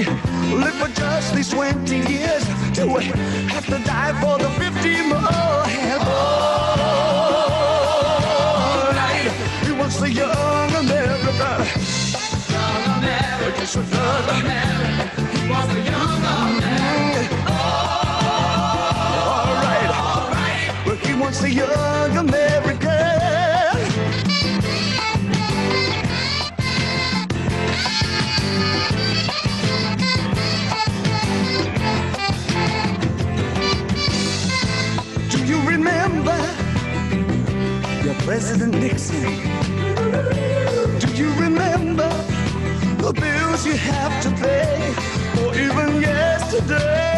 we live for just these 20 years? Do we have to die for the 50 more? And all right, he wants the young American. Young American, just another American. He wants the young American. All right, well, he wants the young American. Remember your President Nixon? Do you remember the bills you have to pay, or even yesterday?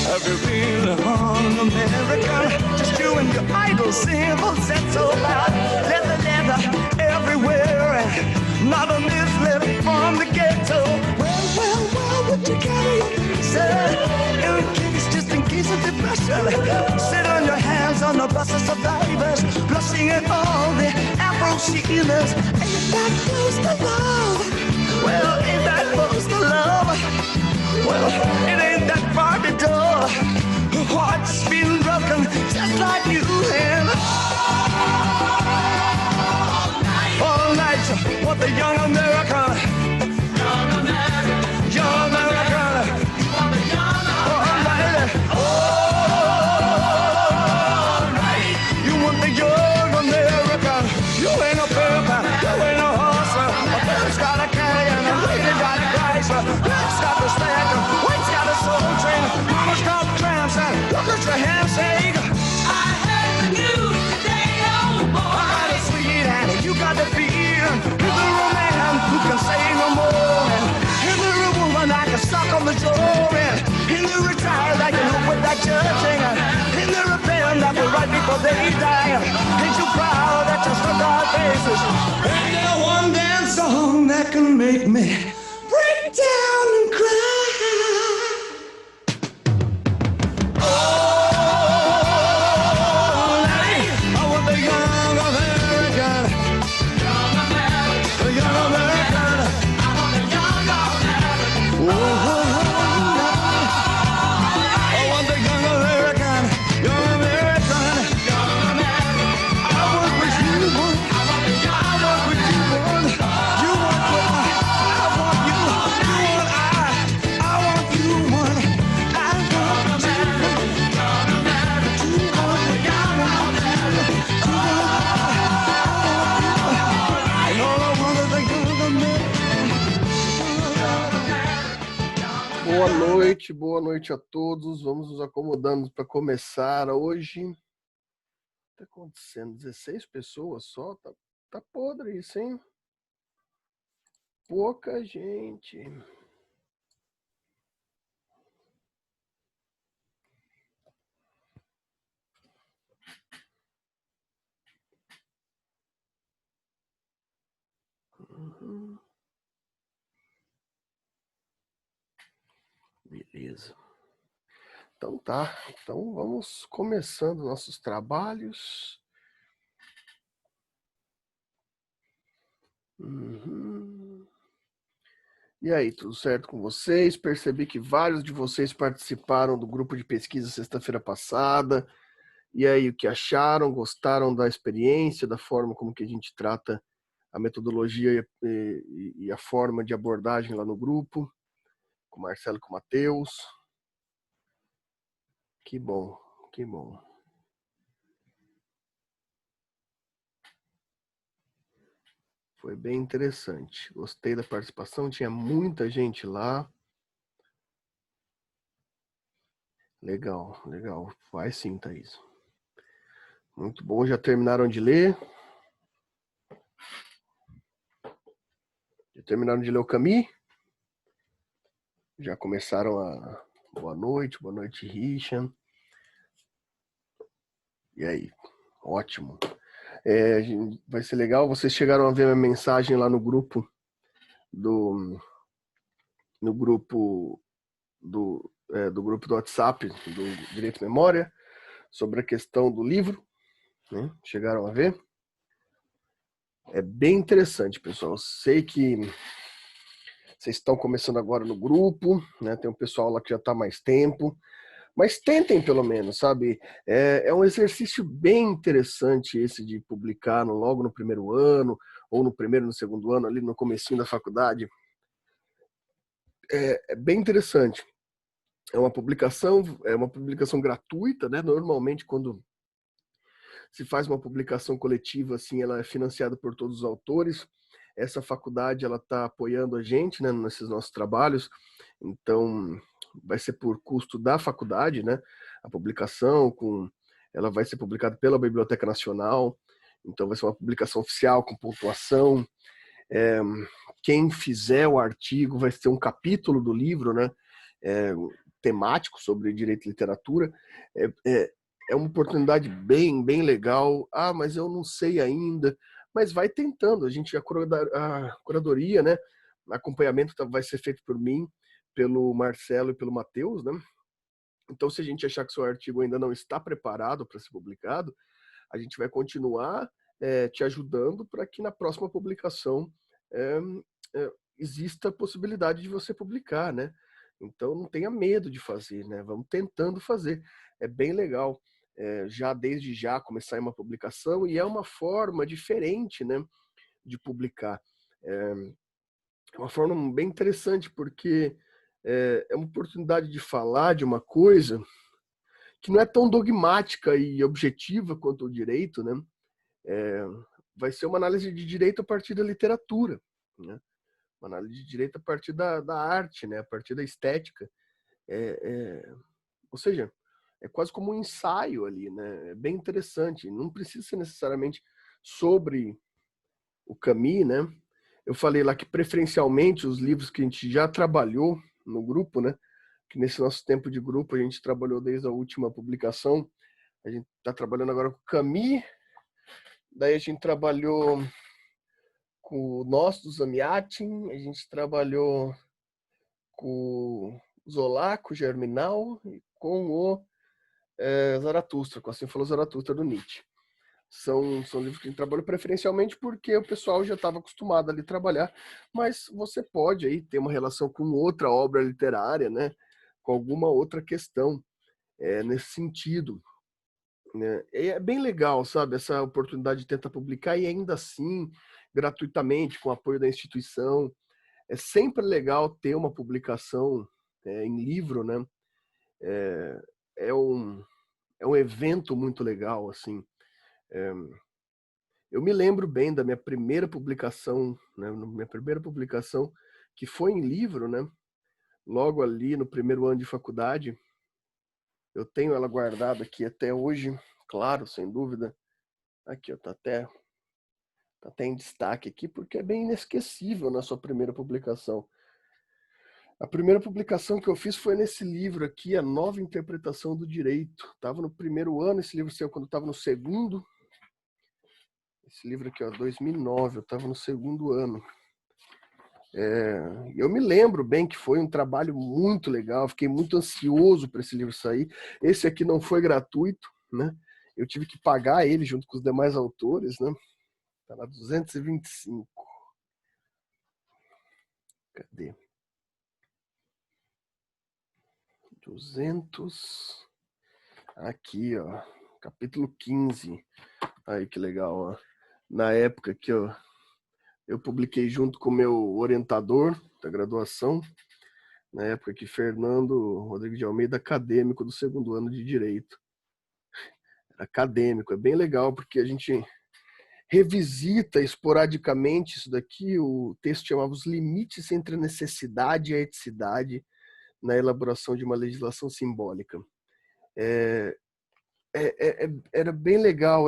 Have you been on America? Just you and your idle symbols that's so loud. Leather everywhere, and not a misled from the ghetto. Well, what you carry, sir? Just in case of depression. Sit on your hands on the bus of survivors, blushing at all the Afro Sheilas. Ain't that close to love? Well, ain't that close to love? Well, it ain't that far to door. Hearts been broken just like you and all night. What the young American, young American, young American, all night, all night. You want the young American. You ain't a pimp, you ain't a horse. A bird's got a canyon, a lady got a Chrysler. Black's got the stacker, white's got a soul train. Mama's got tramps and look at your handshake. I heard the news today, oh boy. I got a sweet hand, you got the beat. Is there a man who can say no more? Is there a woman I can suck on the jaw? Is there a child I can hope with that judging? Is there a pen that will write before they die? Ain't you proud that you struck our faces? Ain't there one dance song that can make me break down and cry? Boa noite a todos. Vamos nos acomodando para começar hoje. O que está acontecendo? 16 pessoas só? Tá podre isso, hein? Pouca gente. Beleza. Então tá. Então vamos começando nossos trabalhos. E aí, tudo certo com vocês? Percebi que vários de vocês participaram do grupo de pesquisa sexta-feira passada. E aí, o que acharam? Gostaram da experiência, da forma como que a gente trata a metodologia e a forma de abordagem lá no grupo? Com o Marcelo e com o Matheus. Que bom, que bom. Foi bem interessante. Gostei da participação, tinha muita gente lá. Legal, legal. Vai sim, Thaís. Muito bom. Já terminaram de ler? Já terminaram de ler o Camus? Já começaram a... Boa noite, Richard. E aí? Ótimo. Vai ser legal. Vocês chegaram a ver a minha mensagem lá no grupo do grupo do WhatsApp do Direito e Memória sobre a questão do livro, né? Chegaram a ver? É bem interessante, pessoal. Eu sei que vocês estão começando agora no grupo, né? Tem um pessoal lá que já está há mais tempo, mas tentem pelo menos, sabe? É um exercício bem interessante esse de publicar logo no primeiro ano, ou no primeiro, no segundo ano, ali no comecinho da faculdade. É bem interessante. É uma publicação gratuita, né? Normalmente, quando se faz uma publicação coletiva, assim, ela é financiada por todos os autores. Essa faculdade, ela está apoiando a gente, né, nesses nossos trabalhos. Então, vai ser por custo da faculdade, né? A publicação, ela vai ser publicada pela Biblioteca Nacional. Então, vai ser uma publicação oficial com pontuação. Quem fizer o artigo vai ter um capítulo do livro, né? Temático sobre direito e literatura. É uma oportunidade bem, bem legal. Ah, mas eu não sei ainda. Mas vai tentando. A curadoria, né? O acompanhamento vai ser feito por mim, pelo Marcelo e pelo Matheus, né? Então, se a gente achar que seu artigo ainda não está preparado para ser publicado, a gente vai continuar te ajudando para que na próxima publicação exista a possibilidade de você publicar, né? Então, não tenha medo de fazer, né? Vamos tentando fazer. É bem legal. Já desde já começar uma publicação, e é uma forma diferente, né, de publicar. É uma forma bem interessante, porque é uma oportunidade de falar de uma coisa que não é tão dogmática e objetiva quanto o direito, né? Vai ser uma análise de direito a partir da literatura, né? Uma análise de direito a partir da arte, né? A partir da estética. Ou seja, é quase como um ensaio ali, né? É bem interessante. Não precisa ser necessariamente sobre o Camus, né? Eu falei lá que preferencialmente os livros que a gente já trabalhou no grupo, né? Que nesse nosso tempo de grupo a gente trabalhou desde a última publicação. A gente está trabalhando agora com Camus, daí a gente trabalhou com o Nós, do Zamiatin, a gente trabalhou com o Zola, com o Germinal e com o Zaratustra, com Assim Falou Zaratustra, do Nietzsche. São livros que a gente trabalha preferencialmente porque o pessoal já estava acostumado ali a trabalhar, mas você pode aí ter uma relação com outra obra literária, né? Com alguma outra questão nesse sentido. Né? É bem legal, sabe, essa oportunidade de tentar publicar e ainda assim, gratuitamente, com apoio da instituição. É sempre legal ter uma publicação em livro, né? É um evento muito legal, assim. Eu me lembro bem da minha primeira publicação, né? Minha primeira publicação, que foi em livro, né? Logo ali no primeiro ano de faculdade. Eu tenho ela guardada aqui até hoje, claro, sem dúvida. Aqui, ó, tá até em destaque aqui, porque é bem inesquecível na sua primeira publicação. A primeira publicação que eu fiz foi nesse livro aqui, A Nova Interpretação do Direito. Estava no primeiro ano, esse livro saiu quando eu estava no segundo. Esse livro aqui, ó, 2009, eu estava no segundo ano. Eu me lembro bem que foi um trabalho muito legal, fiquei muito ansioso para esse livro sair. Esse aqui não foi gratuito, né? Eu tive que pagar ele junto com os demais autores, né? Tá lá 225. Cadê? 200. Aqui, ó. Capítulo 15. Aí, que legal, ó. Na época que eu publiquei junto com o meu orientador da graduação, na época que Fernando Rodrigues de Almeida, acadêmico do segundo ano de Direito. Era acadêmico, é bem legal, porque a gente revisita esporadicamente isso daqui. O texto chamava Os Limites entre a Necessidade e a Eticidade na elaboração de uma legislação simbólica. Era bem legal,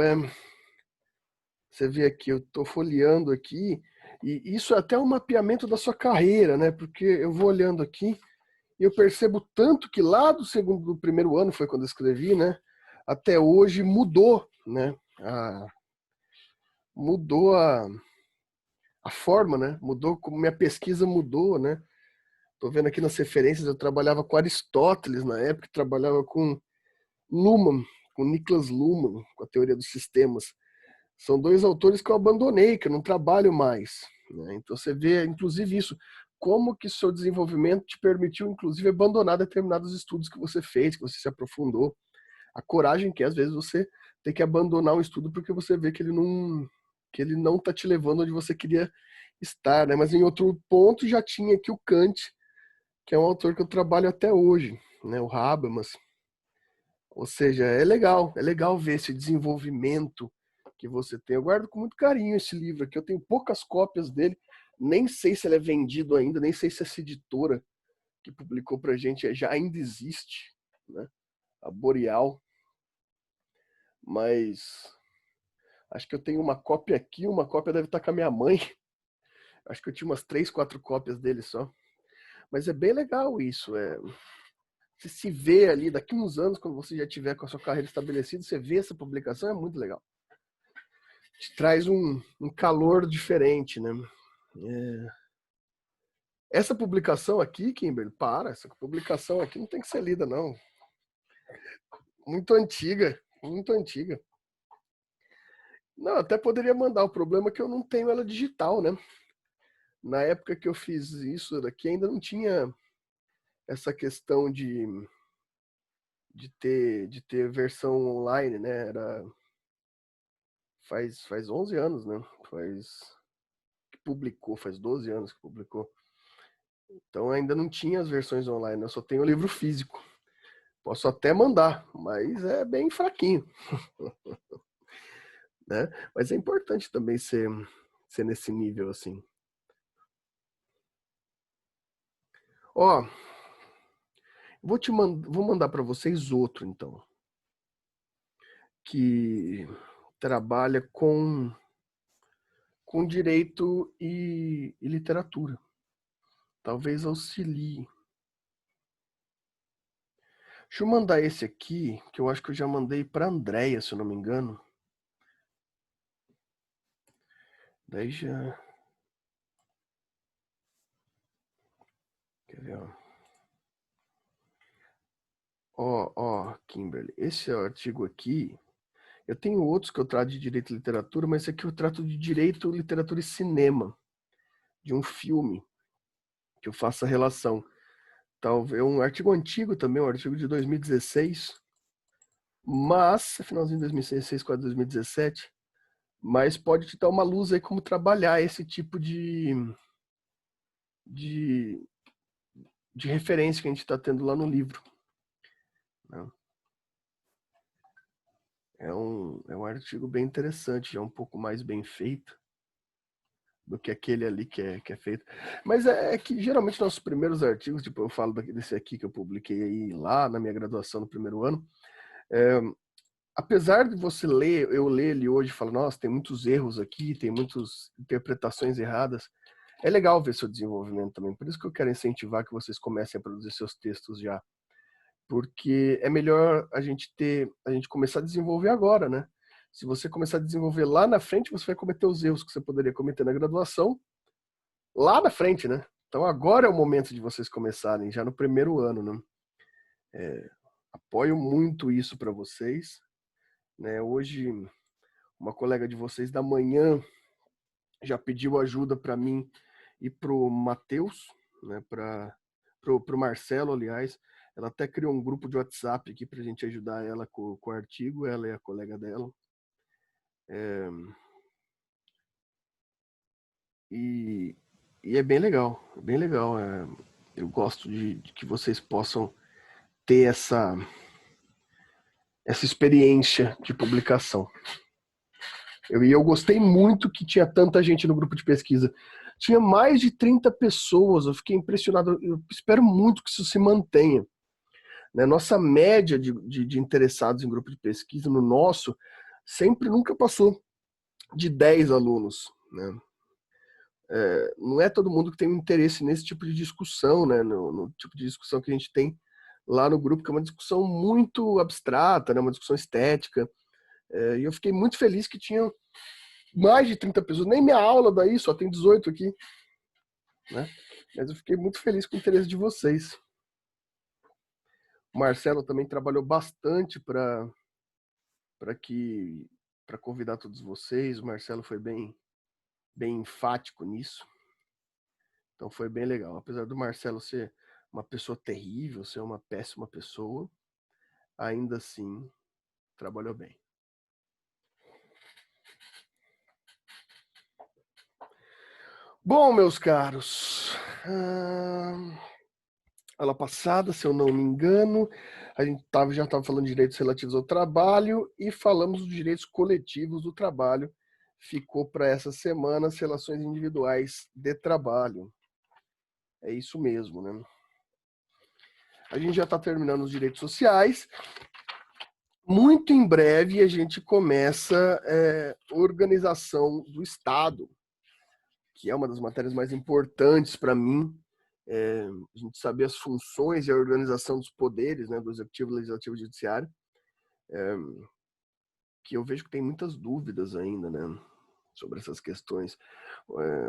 Você vê aqui, eu estou folheando aqui, e isso é até um mapeamento da sua carreira, né? Porque eu vou olhando aqui e eu percebo tanto que lá do primeiro ano, foi quando eu escrevi, né? Até hoje mudou, né? Mudou a forma, né? Mudou como minha pesquisa mudou, né? Tô vendo aqui nas referências, eu trabalhava com Aristóteles na época, trabalhava com Luhmann, com Niklas Luhmann, com a teoria dos sistemas. São dois autores que eu abandonei, que eu não trabalho mais, né? Então você vê, inclusive, isso, como que seu desenvolvimento te permitiu, inclusive, abandonar determinados estudos que você fez, que você se aprofundou. A coragem que, às vezes, você tem que abandonar um estudo porque você vê que ele não está te levando onde você queria estar, né? Mas em outro ponto já tinha aqui o Kant, que é um autor que eu trabalho até hoje, né? O Habermas. Ou seja, é legal ver esse desenvolvimento que você tem. Eu guardo com muito carinho esse livro aqui, eu tenho poucas cópias dele, nem sei se ele é vendido ainda, nem sei se essa editora que publicou pra gente já ainda existe, né? A Boreal, mas acho que eu tenho uma cópia aqui, uma cópia deve estar com a minha mãe. Acho que eu tinha umas 3, 4 cópias dele só. Mas é bem legal isso. Você se vê ali daqui uns anos, quando você já tiver com a sua carreira estabelecida, você vê essa publicação, é muito legal. Te traz um calor diferente, né? Essa publicação aqui, Kimberly, essa publicação aqui não tem que ser lida, não. Muito antiga, muito antiga. Não, até poderia mandar, o problema é que eu não tenho ela digital, né? Na época que eu fiz isso daqui, ainda não tinha essa questão de ter versão online, né? Faz 11 anos, né? Faz 12 anos que publicou. Então ainda não tinha as versões online, eu só tenho o livro físico. Posso até mandar, mas é bem fraquinho. Né? Mas é importante também ser nesse nível assim. Ó, vou mandar para vocês outro então, que trabalha com direito e literatura. Talvez auxilie. Deixa eu mandar esse aqui, que eu acho que eu já mandei para Andréia, se eu não me engano. Daí já... Quer ver, ó, Kimberly, esse artigo aqui, eu tenho outros que eu trato de direito e literatura, mas esse aqui eu trato de direito, literatura e cinema, de um filme, que eu faço a relação. Talvez é um artigo antigo também, um artigo de 2016, mas, finalzinho de 2016, quase 2017, mas pode te dar uma luz aí como trabalhar esse tipo de, de referência que a gente está tendo lá no livro. Né? É um artigo bem interessante, é um pouco mais bem feito do que aquele ali que é feito. Mas é que geralmente nossos primeiros artigos, tipo eu falo desse aqui que eu publiquei aí lá na minha graduação no primeiro ano, apesar de você eu ler ele hoje e falar, nossa, tem muitos erros aqui, tem muitas interpretações erradas, é legal ver seu desenvolvimento também. Por isso que eu quero incentivar que vocês comecem a produzir seus textos já. Porque é melhor a gente começar a desenvolver agora, né? Se você começar a desenvolver lá na frente, você vai cometer os erros que você poderia cometer na graduação lá na frente, né? Então agora é o momento de vocês começarem, já no primeiro ano, né? Apoio muito isso para vocês, né? Hoje, uma colega de vocês da manhã já pediu ajuda para mim e pro Matheus, né? Pro Marcelo, aliás. Ela até criou um grupo de WhatsApp aqui para a gente ajudar ela com o artigo, ela e a colega dela. E é bem legal, bem legal. Eu gosto de que vocês possam ter essa experiência de publicação. Eu gostei muito que tinha tanta gente no grupo de pesquisa. Tinha mais de 30 pessoas, eu fiquei impressionado. Eu espero muito que isso se mantenha. Né? Nossa média de interessados em grupo de pesquisa, no nosso, nunca passou de 10 alunos. Né? Não é todo mundo que tem um interesse nesse tipo de discussão, né? No tipo de discussão que a gente tem lá no grupo, que é uma discussão muito abstrata, né? Uma discussão estética. E eu fiquei muito feliz que tinha mais de 30 pessoas. Nem minha aula daí, só tem 18 aqui. Né? Mas eu fiquei muito feliz com o interesse de vocês. O Marcelo também trabalhou bastante para convidar todos vocês. O Marcelo foi bem enfático nisso. Então foi bem legal. Apesar do Marcelo ser uma pessoa terrível, ser uma péssima pessoa, ainda assim trabalhou bem. Bom, meus caros, aula passada, se eu não me engano, a gente já estava falando de direitos relativos ao trabalho e falamos dos direitos coletivos do trabalho. Ficou para essa semana as relações individuais de trabalho. É isso mesmo, né? A gente já está terminando os direitos sociais. Muito em breve a gente começa organização do Estado, que é uma das matérias mais importantes para mim. A gente saber as funções e a organização dos poderes, né, do Executivo, Legislativo e Judiciário, que eu vejo que tem muitas dúvidas ainda, né, sobre essas questões.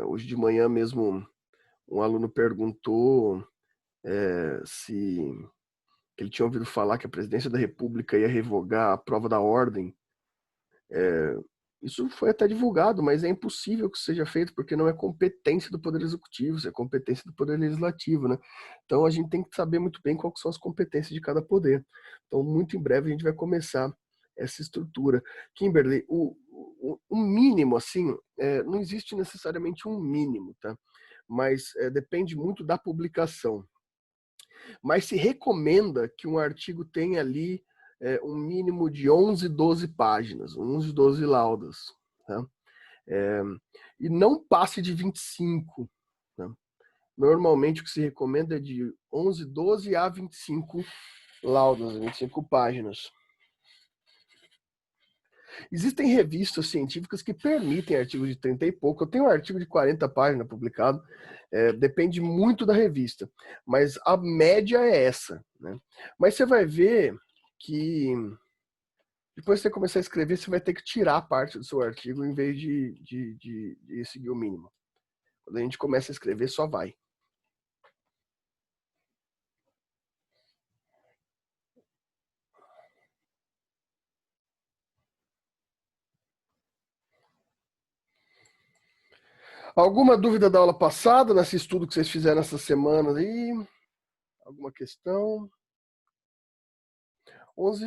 Hoje de manhã mesmo um aluno perguntou se ele tinha ouvido falar que a Presidência da República ia revogar a prova da ordem. Isso foi até divulgado, mas é impossível que seja feito porque não é competência do Poder Executivo, é competência do Poder Legislativo, né? Então a gente tem que saber muito bem quais são as competências de cada poder. Então, muito em breve a gente vai começar essa estrutura. Kimberly, o mínimo, assim, não existe necessariamente um mínimo, tá? Mas depende muito da publicação. Mas se recomenda que um artigo tenha ali um mínimo de 11, 12 páginas, 11, 12 laudas. Tá? E não passe de 25. Tá? Normalmente o que se recomenda é de 11, 12 a 25 laudas, 25 páginas. Existem revistas científicas que permitem artigos de 30 e pouco. Eu tenho um artigo de 40 páginas publicado, depende muito da revista, mas a média é essa. Né? Mas você vai ver que depois que você começar a escrever, você vai ter que tirar parte do seu artigo em vez de seguir o mínimo. Quando a gente começa a escrever, só vai. Alguma dúvida da aula passada, nesse estudo que vocês fizeram essa semana aí? Alguma questão? 11,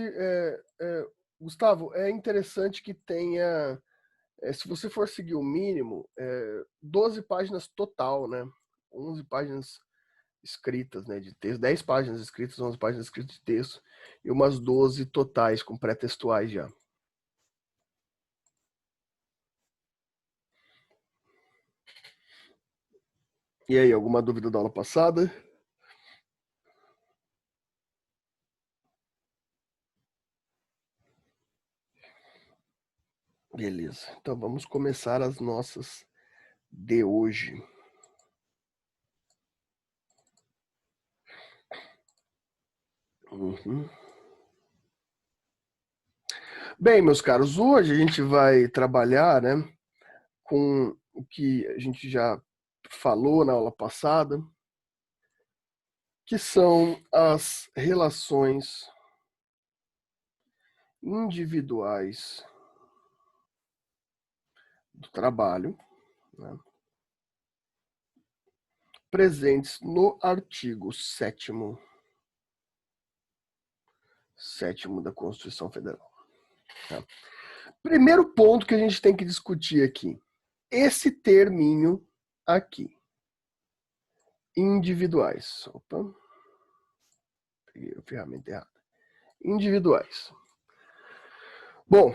Gustavo, é interessante que tenha, se você for seguir o mínimo, 12 páginas total, né? 11 páginas escritas, né, de texto, 10 páginas escritas, 11 páginas escritas de texto, e umas 12 totais, com pré-textuais já. E aí, alguma dúvida da aula passada? Beleza, então vamos começar as nossas de hoje. Uhum. Bem, meus caros, hoje a gente vai trabalhar, né, com o que a gente já falou na aula passada, que são as relações individuais do trabalho, né, presentes no artigo 7º da Constituição Federal. Tá? Primeiro ponto que a gente tem que discutir aqui, esse terminho aqui, individuais. Opa, peguei a ferramenta errada. Individuais. Bom,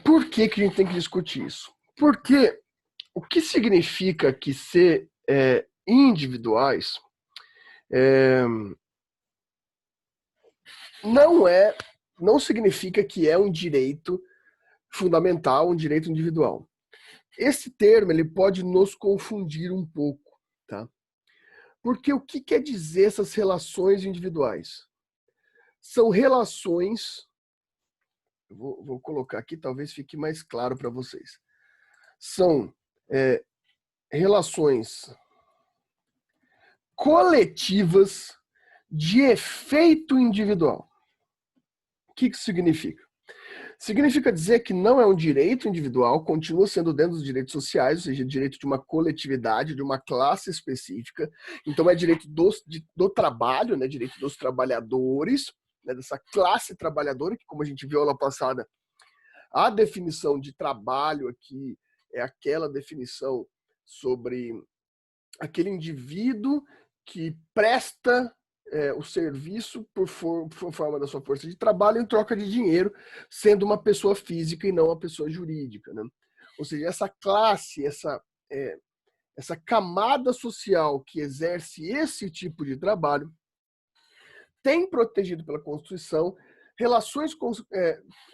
por que a gente tem que discutir isso? Porque o que significa que ser individuais não significa que é um direito fundamental, um direito individual. Esse termo ele pode nos confundir um pouco, tá? Porque o que quer dizer essas relações individuais? São relações, eu vou colocar aqui, talvez fique mais claro para vocês. São relações coletivas de efeito individual. O que isso significa? Significa dizer que não é um direito individual, continua sendo dentro dos direitos sociais, ou seja, direito de uma coletividade, de uma classe específica. Então é direito do trabalho, né, direito dos trabalhadores, né, dessa classe trabalhadora, que como a gente viu aula passada, a definição de trabalho aqui é aquela definição sobre aquele indivíduo que presta o serviço por forma da sua força de trabalho em troca de dinheiro, sendo uma pessoa física e não uma pessoa jurídica, né? Ou seja, essa classe, essa camada social que exerce esse tipo de trabalho tem protegido pela Constituição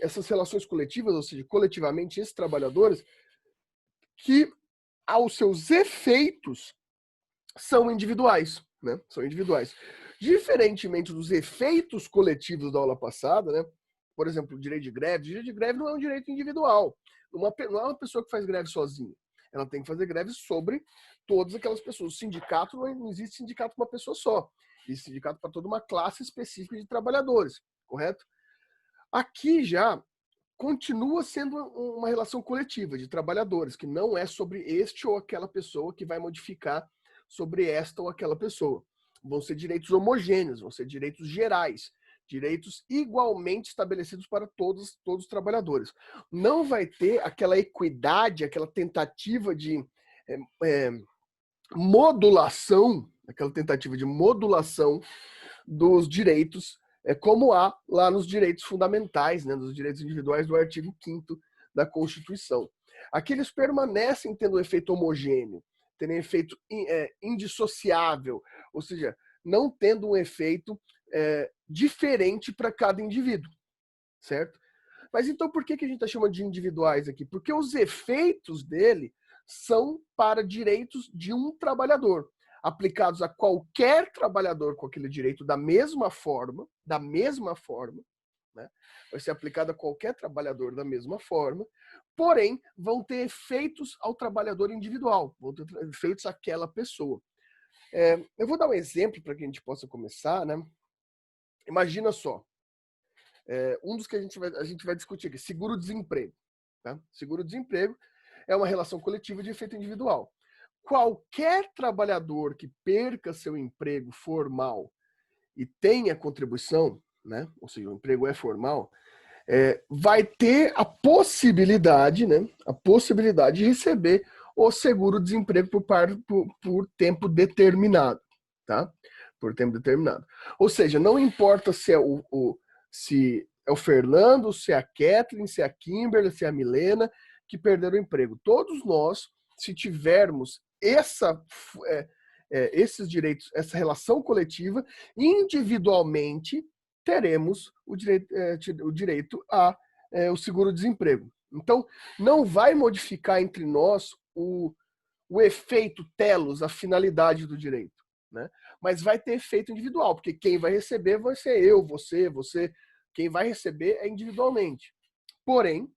essas relações coletivas, ou seja, coletivamente esses trabalhadores, que aos seus efeitos são individuais, né? São individuais. Diferentemente dos efeitos coletivos da aula passada, né? Por exemplo, o direito de greve não é um direito individual. Não é uma pessoa que faz greve sozinha. Ela tem que fazer greve sobre todas aquelas pessoas. O sindicato, não existe sindicato para uma pessoa só. Existe sindicato para toda uma classe específica de trabalhadores, correto? Aqui já continua sendo uma relação coletiva de trabalhadores, que não é sobre este ou aquela pessoa que vai modificar sobre esta ou aquela pessoa. Vão ser direitos homogêneos, vão ser direitos gerais, direitos igualmente estabelecidos para todos os trabalhadores. Não vai ter aquela equidade, aquela tentativa de modulação, dos direitos, como há lá nos direitos fundamentais, né, nos direitos individuais do artigo 5º da Constituição. Aqui eles permanecem tendo um efeito homogêneo, tendo um efeito indissociável, ou seja, não tendo um efeito diferente para cada indivíduo, certo? Mas então por que a gente está chamando de individuais aqui? Porque os efeitos dele são para direitos de um trabalhador, aplicados a qualquer trabalhador com aquele direito da mesma forma, né? Vai ser aplicado a qualquer trabalhador da mesma forma, porém vão ter efeitos ao trabalhador individual, vão ter efeitos àquela pessoa. Eu vou dar um exemplo para que a gente possa começar, né? Imagina só, um dos que a gente vai discutir aqui, seguro-desemprego. Tá? Seguro-desemprego é uma relação coletiva de efeito individual. Qualquer trabalhador que perca seu emprego formal e tenha contribuição, né? Ou seja, o emprego é formal, vai ter a possibilidade, né? A possibilidade de receber o seguro-desemprego por tempo determinado, tá? Por tempo determinado. Ou seja, não importa se é se é o Fernando, se é a Kathleen, se é a Kimberly, se é a Milena que perderam o emprego. Todos nós, se tivermos esses direitos, essa relação coletiva, individualmente teremos o direito ao seguro-desemprego. Então, não vai modificar entre nós o efeito telos, a finalidade do direito, né? Mas vai ter efeito individual, porque quem vai receber vai ser eu, você. Quem vai receber é individualmente. Porém,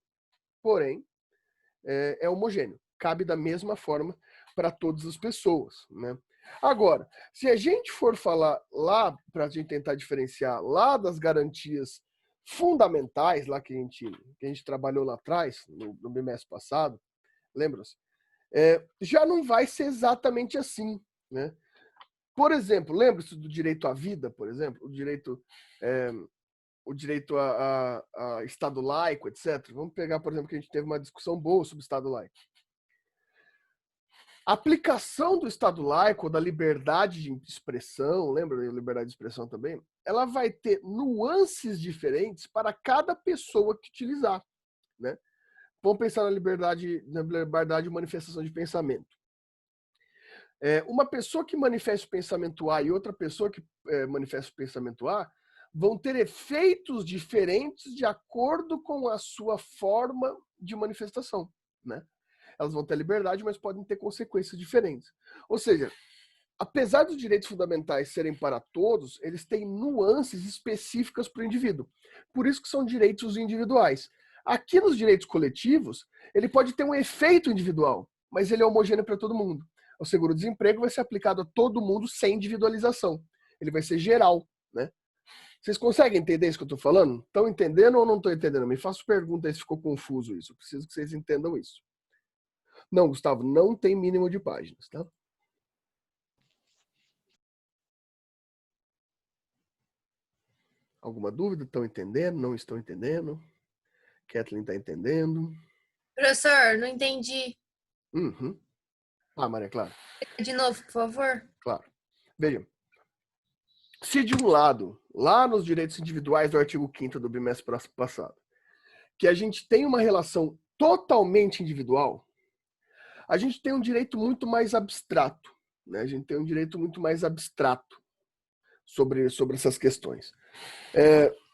é homogêneo. Cabe da mesma forma para todas as pessoas, né? Agora, se a gente for falar lá, para a gente tentar diferenciar lá das garantias fundamentais, lá que a gente trabalhou lá atrás, no bimestre passado, lembra-se? Já não vai ser exatamente assim, né? Por exemplo, lembra-se do direito à vida, por exemplo? O direito a Estado laico, etc. Vamos pegar, por exemplo, que a gente teve uma discussão boa sobre Estado laico. A aplicação do Estado laico, da liberdade de expressão, lembra da liberdade de expressão também? Ela vai ter nuances diferentes para cada pessoa que utilizar, né? Vamos pensar na liberdade de manifestação de pensamento. Uma pessoa que manifesta o pensamento A e outra pessoa que manifesta o pensamento A vão ter efeitos diferentes de acordo com a sua forma de manifestação, né? Elas vão ter liberdade, mas podem ter consequências diferentes. Ou seja, apesar dos direitos fundamentais serem para todos, eles têm nuances específicas para o indivíduo. Por isso que são direitos individuais. Aqui nos direitos coletivos, ele pode ter um efeito individual, mas ele é homogêneo para todo mundo. O seguro-desemprego vai ser aplicado a todo mundo sem individualização. Ele vai ser geral, né? Vocês conseguem entender isso que eu estou falando? Estão entendendo ou não estão entendendo? Me façam pergunta aí se ficou confuso isso. Eu preciso que vocês entendam isso. Não, Gustavo, não tem mínimo de páginas, tá? Alguma dúvida? Estão entendendo? Não estão entendendo? Kathleen está entendendo? Professor, não entendi. Uhum. Ah, Maria Clara. De novo, por favor. Claro. Veja, se de um lado, lá nos direitos individuais do artigo 5º do bimestre passado, que a gente tem uma relação totalmente individual, a gente tem um direito muito mais abstrato, né? A gente tem um direito muito mais abstrato sobre essas questões.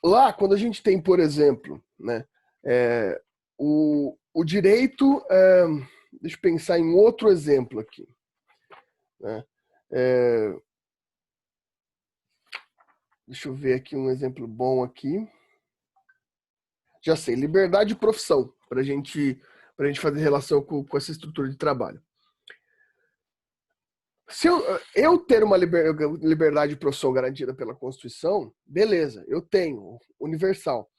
Lá, quando a gente tem, por exemplo, né, o direito... deixa eu pensar em outro exemplo aqui. Né? Deixa eu ver aqui um exemplo bom aqui. Já sei, liberdade de profissão, para a gente fazer relação com essa estrutura de trabalho. Se eu ter uma liberdade de profissão garantida pela Constituição, beleza, eu tenho, universal.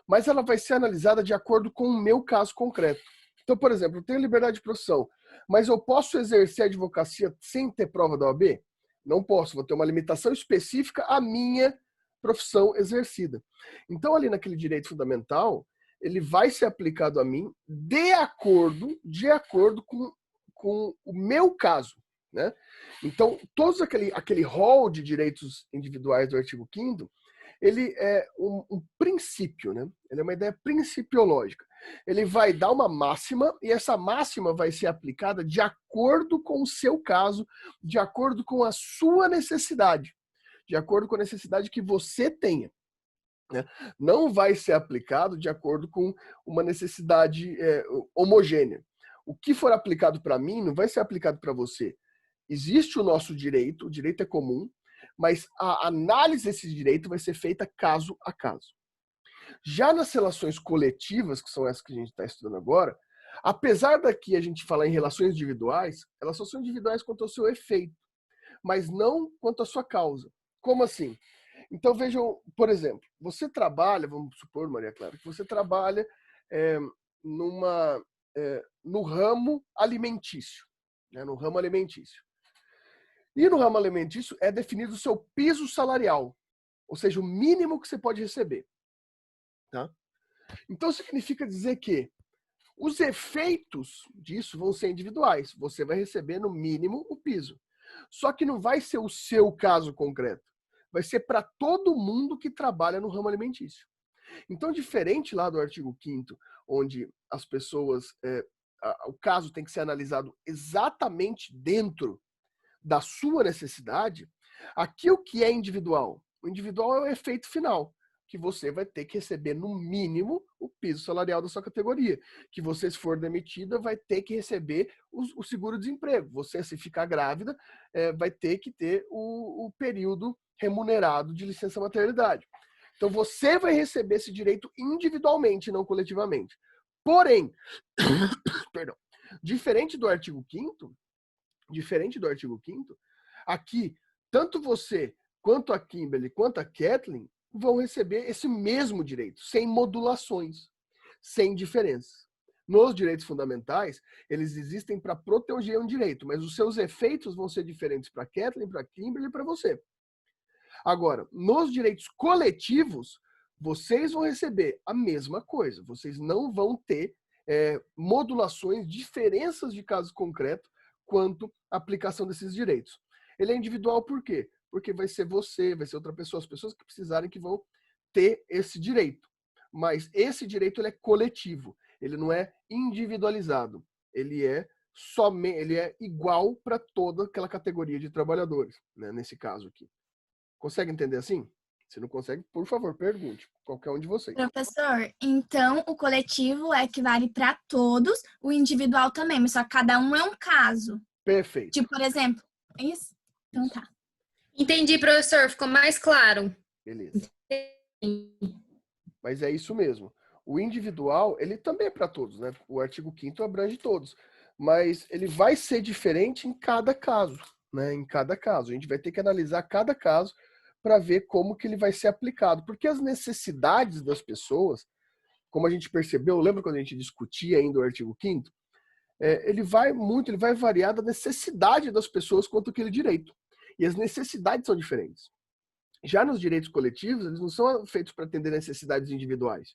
Mas ela vai ser analisada de acordo com o meu caso concreto. Então, por exemplo, eu tenho liberdade de profissão, mas eu posso exercer a advocacia sem ter prova da OAB? Não posso, vou ter uma limitação específica à minha profissão exercida. Então, ali naquele direito fundamental, ele vai ser aplicado a mim de acordo com o meu caso. Né? Então, todos aquele rol de direitos individuais do artigo 5º, ele é um princípio, né? Ele é uma ideia principiológica. Ele vai dar uma máxima, e essa máxima vai ser aplicada de acordo com o seu caso, de acordo com a sua necessidade, de acordo com a necessidade que você tenha. Né? Não vai ser aplicado de acordo com uma necessidade homogênea. O que for aplicado para mim não vai ser aplicado para você. Existe o nosso direito, o direito é comum, mas a análise desse direito vai ser feita caso a caso. Já nas relações coletivas, que são essas que a gente está estudando agora, apesar daqui a gente falar em relações individuais, elas só são individuais quanto ao seu efeito, mas não quanto à sua causa. Como assim? Então vejam, por exemplo, você trabalha, vamos supor, Maria Clara, que você trabalha no ramo alimentício, né, no ramo alimentício. E no ramo alimentício é definido o seu piso salarial, ou seja, o mínimo que você pode receber. Tá? Então significa dizer que os efeitos disso vão ser individuais. Você vai receber no mínimo o piso. Só que não vai ser o seu caso concreto. Vai ser para todo mundo que trabalha no ramo alimentício. Então, diferente lá do artigo 5º, onde as pessoas, o caso tem que ser analisado exatamente dentro da sua necessidade, aqui o que é individual? O individual é o efeito final, que você vai ter que receber no mínimo o piso salarial da sua categoria, que você, se for demitida, vai ter que receber o seguro-desemprego. Você, se ficar grávida, vai ter que ter o período remunerado de licença maternidade. Então você vai receber esse direito individualmente, não coletivamente. Porém, perdão, diferente do artigo 5º, aqui, tanto você, quanto a Kimberly, quanto a Kathleen, vão receber esse mesmo direito, sem modulações, sem diferenças. Nos direitos fundamentais, eles existem para proteger um direito, mas os seus efeitos vão ser diferentes para a Kathleen, para a Kimberly e para você. Agora, nos direitos coletivos, vocês vão receber a mesma coisa. Vocês não vão ter modulações, diferenças de caso concreto quanto à aplicação desses direitos. Ele é individual por quê? Porque vai ser você, vai ser outra pessoa, as pessoas que precisarem que vão ter esse direito. Mas esse direito ele é coletivo, ele não é individualizado. Ele é igual para toda aquela categoria de trabalhadores, né, nesse caso aqui. Consegue entender assim? Se não consegue, por favor, pergunte. Qualquer um de vocês. Professor, então o coletivo é que vale para todos, o individual também, mas só que cada um é um caso. Perfeito. Tipo, por exemplo, isso? Então tá. Entendi, professor. Ficou mais claro. Beleza. Mas é isso mesmo. O individual, ele também é para todos, né? O artigo 5º abrange todos. mas ele vai ser diferente em cada caso, né? Em cada caso. A gente vai ter que analisar cada caso para ver como que ele vai ser aplicado. Porque as necessidades das pessoas, como a gente percebeu, lembra quando a gente discutia ainda o artigo 5º? Ele vai variar da necessidade das pessoas quanto àquele direito. E as necessidades são diferentes. Já nos direitos coletivos, eles não são feitos para atender necessidades individuais.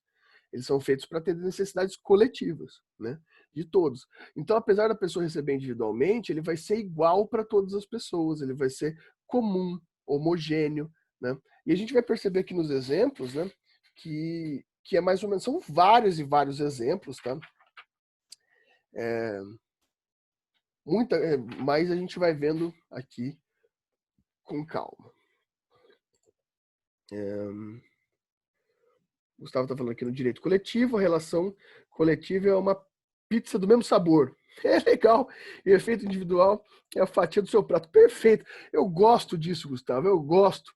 Eles são feitos para atender necessidades coletivas, né? De todos. Então, apesar da pessoa receber individualmente, ele vai ser igual para todas as pessoas, ele vai ser comum, homogêneo, né? E a gente vai perceber aqui nos exemplos, né, que é mais ou menos, são vários e vários exemplos, tá? Mas a gente vai vendo aqui com calma. Gustavo está falando aqui no direito coletivo, a relação coletiva é uma pizza do mesmo sabor. É legal. E o efeito individual é a fatia do seu prato. Perfeito. Eu gosto disso, Gustavo. Eu gosto.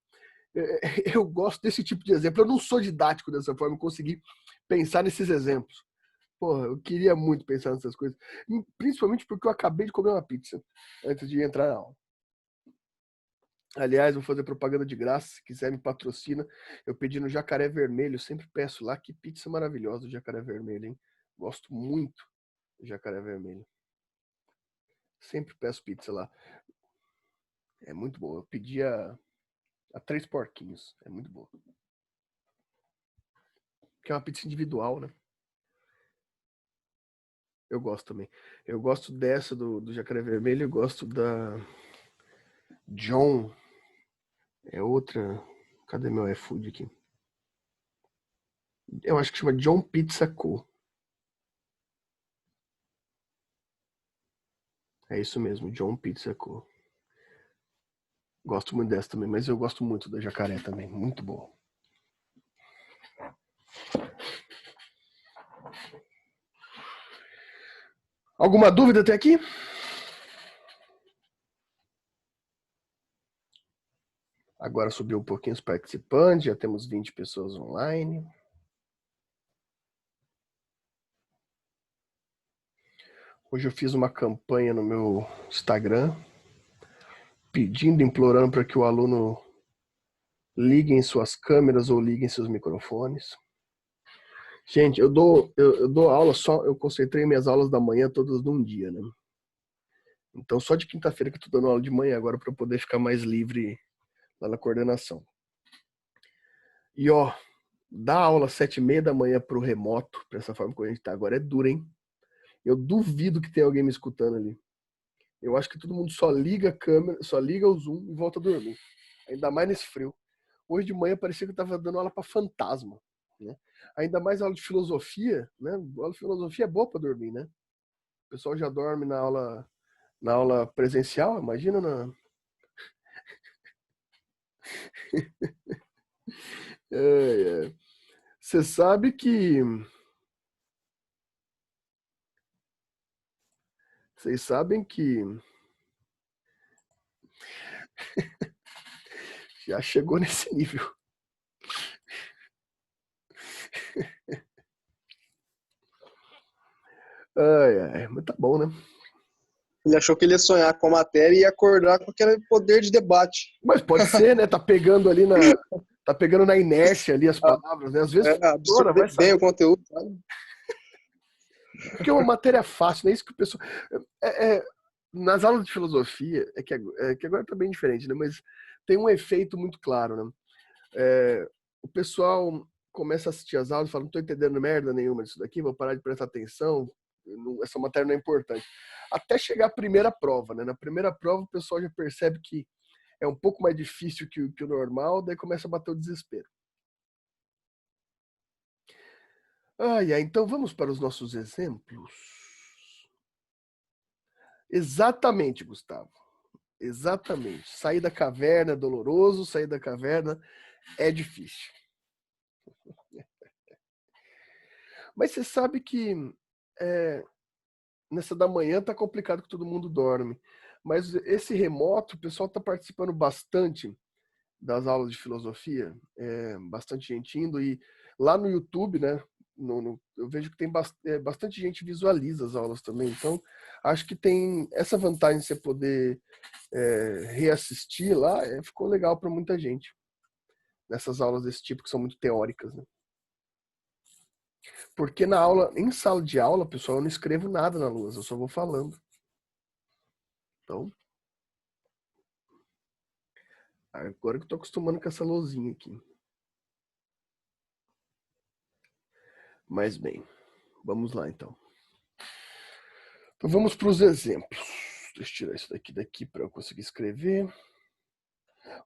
Eu gosto desse tipo de exemplo. Eu não sou didático dessa forma, eu consegui pensar nesses exemplos. Porra, eu queria muito pensar nessas coisas. Principalmente porque eu acabei de comer uma pizza antes de entrar na aula. Aliás, vou fazer propaganda de graça, se quiser me patrocina. Eu pedi no Jacaré Vermelho, sempre peço lá. Que pizza maravilhosa do Jacaré Vermelho, hein? Gosto muito do Jacaré Vermelho. Sempre peço pizza lá. É muito boa. Eu pedi a 3 porquinhos. É muito boa. Que é uma pizza individual, né? Eu gosto também. Eu gosto dessa do Jacaré Vermelho. Eu gosto da John. É outra. Cadê meu iFood aqui? Eu acho que chama John Pizza Co. É isso mesmo, John Pizza Co. Gosto muito dessa também, mas eu gosto muito da Jacaré também. Muito boa. Alguma dúvida até aqui? Agora subiu um pouquinho os participantes, já temos 20 pessoas online. Hoje eu fiz uma campanha no meu Instagram, pedindo, implorando para que o aluno ligue em suas câmeras ou ligue em seus microfones. Gente, eu dou aula só, eu concentrei minhas aulas da manhã todas num dia, né? Então só de quinta-feira que eu tô dando aula de manhã agora para poder ficar mais livre lá na coordenação. E ó, dar aula às 7h30 da manhã pro remoto, para essa forma que a gente tá agora, é duro, hein? Eu duvido que tenha alguém me escutando ali. Eu acho que todo mundo só liga a câmera, só liga o Zoom e volta a dormir. Ainda mais nesse frio. Hoje de manhã parecia que eu tava dando aula para fantasma, né? Ainda mais aula de filosofia, né? A aula de filosofia é boa para dormir, né? O pessoal já dorme na aula presencial, imagina na... Você sabe que... Vocês sabem que... já chegou nesse nível. Mas tá bom, né? Ele achou que ele ia sonhar com a matéria e ia acordar com aquele poder de debate. Mas pode ser, né? Tá pegando ali tá pegando na inércia ali as palavras, né? Às vezes absorver vai bem o conteúdo, sabe? Porque é uma matéria fácil, não é isso que o pessoal... nas aulas de filosofia, que agora tá bem diferente, né? Mas tem um efeito muito claro, né? O pessoal começa a assistir as aulas e fala, não tô entendendo merda nenhuma disso daqui, vou parar de prestar atenção, essa matéria não é importante. Até chegar a primeira prova, né? Na primeira prova o pessoal já percebe que é um pouco mais difícil que o normal, daí começa a bater o desespero. Então vamos para os nossos exemplos. Exatamente, Gustavo. Exatamente. Sair da caverna é doloroso, sair da caverna é difícil. Mas você sabe que nessa da manhã tá complicado que todo mundo dorme. Mas esse remoto, o pessoal tá participando bastante das aulas de filosofia, bastante gente indo, e lá no YouTube, né, eu vejo que tem bastante gente visualiza as aulas também, então acho que tem essa vantagem de você poder reassistir lá, ficou legal para muita gente, nessas aulas desse tipo que são muito teóricas, né? Porque em sala de aula, pessoal, eu não escrevo nada na lousa, eu só vou falando. Então, agora que eu tô acostumando com essa lousinha aqui. Mas bem, vamos lá então. Então vamos para os exemplos. Deixa eu tirar isso daqui para eu conseguir escrever.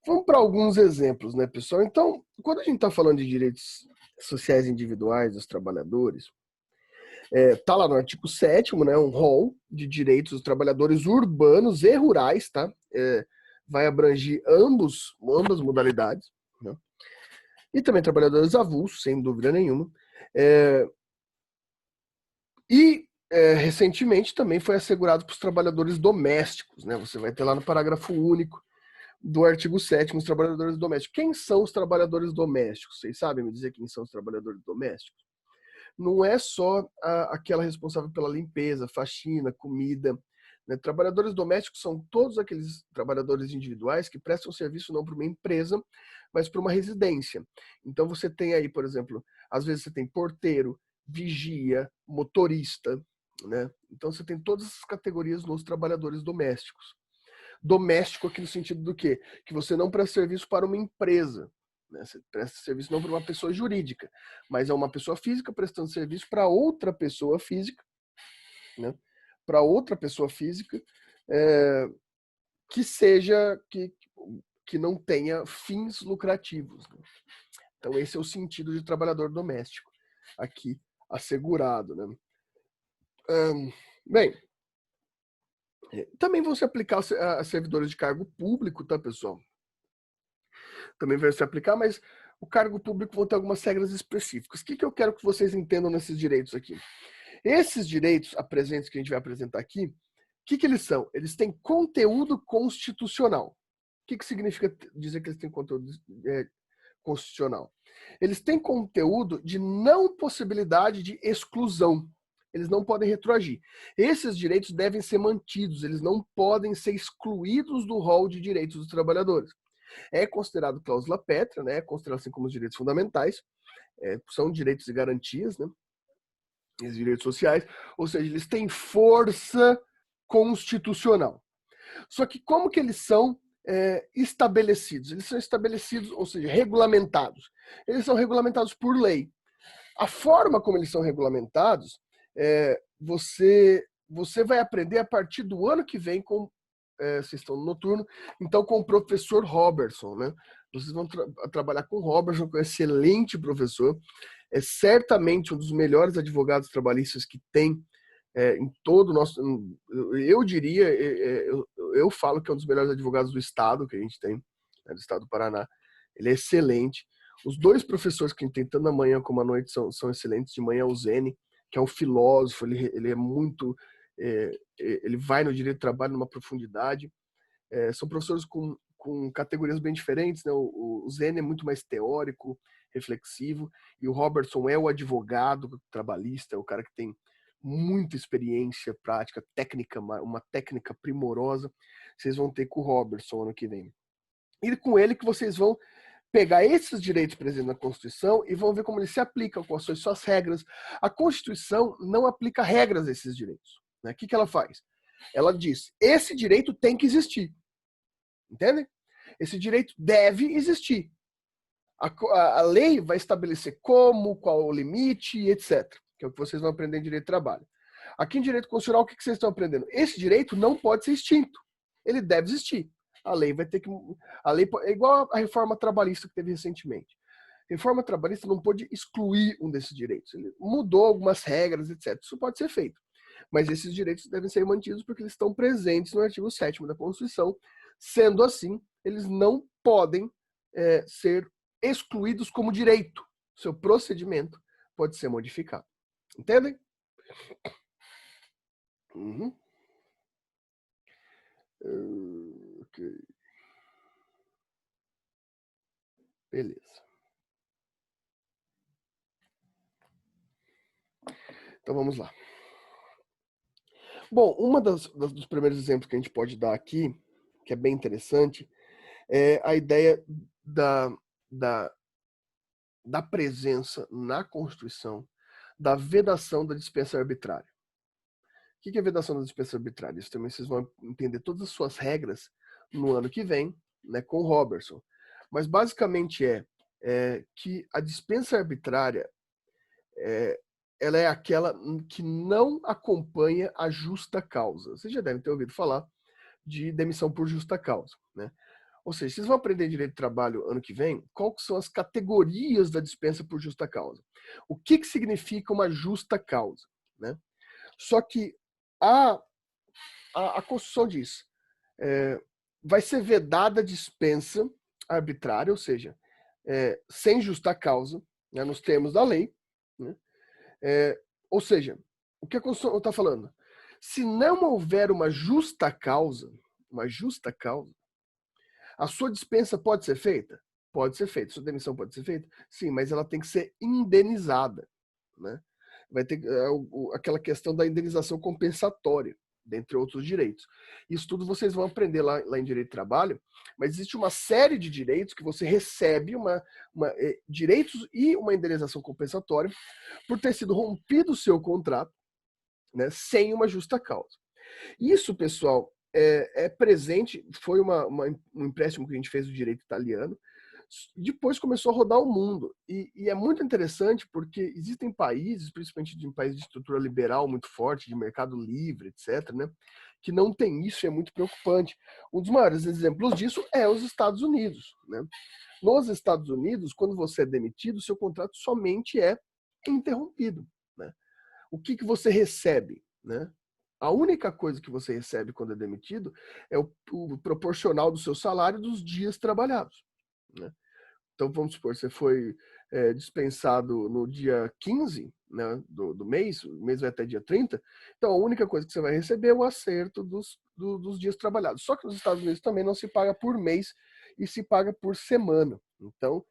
Vamos para alguns exemplos, né, pessoal? Então, quando a gente está falando de direitos sociais individuais dos trabalhadores, tá lá no artigo 7º, né, um rol de direitos dos trabalhadores urbanos e rurais, tá? Vai abranger ambas modalidades, né? E também trabalhadores avulsos, sem dúvida nenhuma. Recentemente também foi assegurado para os trabalhadores domésticos, né? Você vai ter lá no parágrafo único do artigo 7º, os trabalhadores domésticos. Quem são os trabalhadores domésticos? Vocês sabem me dizer quem são os trabalhadores domésticos? Não é só aquela responsável pela limpeza, faxina, comida, né? Trabalhadores domésticos são todos aqueles trabalhadores individuais que prestam serviço não para uma empresa, mas para uma residência. Então você tem aí, por exemplo, às vezes você tem porteiro, vigia, motorista, né? Então você tem todas essas categorias nos trabalhadores domésticos. Doméstico aqui no sentido do quê? Que você não presta serviço para uma empresa, né? Você presta serviço não para uma pessoa jurídica, mas é uma pessoa física prestando serviço para outra pessoa física, né? Para outra pessoa física que não tenha fins lucrativos, né? Então esse é o sentido de trabalhador doméstico aqui assegurado, né? Bem, também vão se aplicar a servidores de cargo público, tá, pessoal? Também vai se aplicar, mas o cargo público vão ter algumas regras específicas. O que eu quero que vocês entendam nesses direitos aqui? Esses direitos presentes que a gente vai apresentar aqui, o que eles são? Eles têm conteúdo constitucional. O que significa dizer que eles têm conteúdo constitucional? Eles têm conteúdo de não possibilidade de exclusão. Eles não podem retroagir. Esses direitos devem ser mantidos, eles não podem ser excluídos do rol de direitos dos trabalhadores. É considerado cláusula pétrea, né? É considerado assim como os direitos fundamentais, são direitos e garantias, né? Os direitos sociais, ou seja, eles têm força constitucional. Só que como que eles são estabelecidos? Eles são estabelecidos, ou seja, regulamentados. Eles são regulamentados por lei. A forma como eles são regulamentados, você vai aprender a partir do ano que vem com vocês estão no noturno, então com o professor Robertson, né? Vocês vão trabalhar com o Robertson, que é um excelente professor, é certamente um dos melhores advogados trabalhistas que tem em todo o nosso... Eu diria, eu falo que é um dos melhores advogados do estado que a gente tem, né, do estado do Paraná. Ele é excelente. Os dois professores que a gente tem, tanto na manhã como à noite, são excelentes. De manhã, o Zene, que é um filósofo, ele é muito... ele vai no direito do trabalho numa profundidade. São professores com categorias bem diferentes, né? O Zene é muito mais teórico, reflexivo, e o Robertson é o advogado trabalhista, é o cara que tem muita experiência prática, técnica, uma técnica primorosa. Vocês vão ter com o Robertson ano que vem. E com ele que vocês vão pegar esses direitos presentes na Constituição e vão ver como eles se aplicam, quais são as suas regras. A Constituição não aplica regras a esses direitos, né? O que ela faz? Ela diz, esse direito tem que existir. Entendem? Esse direito deve existir. A lei vai estabelecer como, qual o limite, etc. Que é o que vocês vão aprender em direito do trabalho. Aqui em direito constitucional, o que vocês estão aprendendo? Esse direito não pode ser extinto. Ele deve existir. A lei vai ter que... A lei é igual a reforma trabalhista que teve recentemente. A reforma trabalhista não pode excluir um desses direitos. Ele mudou algumas regras, etc. Isso pode ser feito. Mas esses direitos devem ser mantidos porque eles estão presentes no artigo 7º da Constituição. Sendo assim, eles não podem ser excluídos como direito. Seu procedimento pode ser modificado. Entendem? Uhum. Ok. Beleza. Então vamos lá. Bom, dos primeiros exemplos que a gente pode dar aqui, que é bem interessante, é a ideia da presença na Constituição da vedação da dispensa arbitrária. O que é vedação da dispensa arbitrária? Isso também vocês vão entender todas as suas regras no ano que vem, né, com o Robertson. Mas basicamente que a dispensa arbitrária ela é aquela que não acompanha a justa causa. Vocês já devem ter ouvido falar de demissão por justa causa, né? Ou seja, vocês vão aprender direito de trabalho ano que vem, quais são as categorias da dispensa por justa causa. O que significa uma justa causa, né? Só que a Constituição diz, vai ser vedada a dispensa arbitrária, ou seja, sem justa causa, né, nos termos da lei, né? Ou seja, o que a Constituição está falando? Se não houver uma justa causa, a sua dispensa pode ser feita? Pode ser feita. Sua demissão pode ser feita? Sim, mas ela tem que ser indenizada, né? Vai ter aquela questão da indenização compensatória, dentre outros direitos. Isso tudo vocês vão aprender lá em Direito do Trabalho, mas existe uma série de direitos que você recebe, direitos e uma indenização compensatória por ter sido rompido o seu contrato, né, sem uma justa causa. Isso, pessoal, é presente, foi um empréstimo que a gente fez do direito italiano, depois começou a rodar o mundo. E é muito interessante porque existem países, principalmente de um país de estrutura liberal muito forte, de mercado livre, etc., né, que não tem isso e é muito preocupante. Um dos maiores exemplos disso é os Estados Unidos, né? Nos Estados Unidos, quando você é demitido, seu contrato somente é interrompido, né? O que você recebe, né? A única coisa que você recebe quando é demitido é o proporcional do seu salário dos dias trabalhados, né? Então, vamos supor, você foi dispensado no dia 15, né, do mês, o mês vai até dia 30, então a única coisa que você vai receber é o acerto dos dias trabalhados. Só que nos Estados Unidos também não se paga por mês e se paga por semana. Então,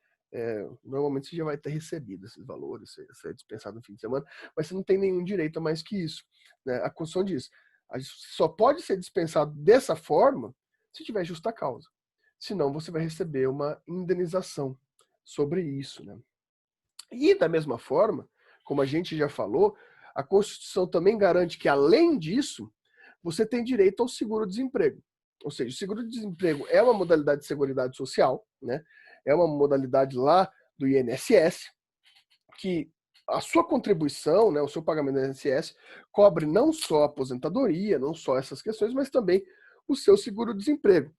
normalmente você já vai ter recebido esses valores, você é dispensado no fim de semana, mas você não tem nenhum direito a mais que isso, né? A Constituição diz, só pode ser dispensado dessa forma se tiver justa causa. Senão você vai receber uma indenização sobre isso, né? E da mesma forma, como a gente já falou, a Constituição também garante que, além disso, você tem direito ao seguro-desemprego. Ou seja, o seguro-desemprego é uma modalidade de seguridade social, né? É uma modalidade lá do INSS, que a sua contribuição, né, o seu pagamento do INSS, cobre não só a aposentadoria, não só essas questões, mas também o seu seguro-desemprego,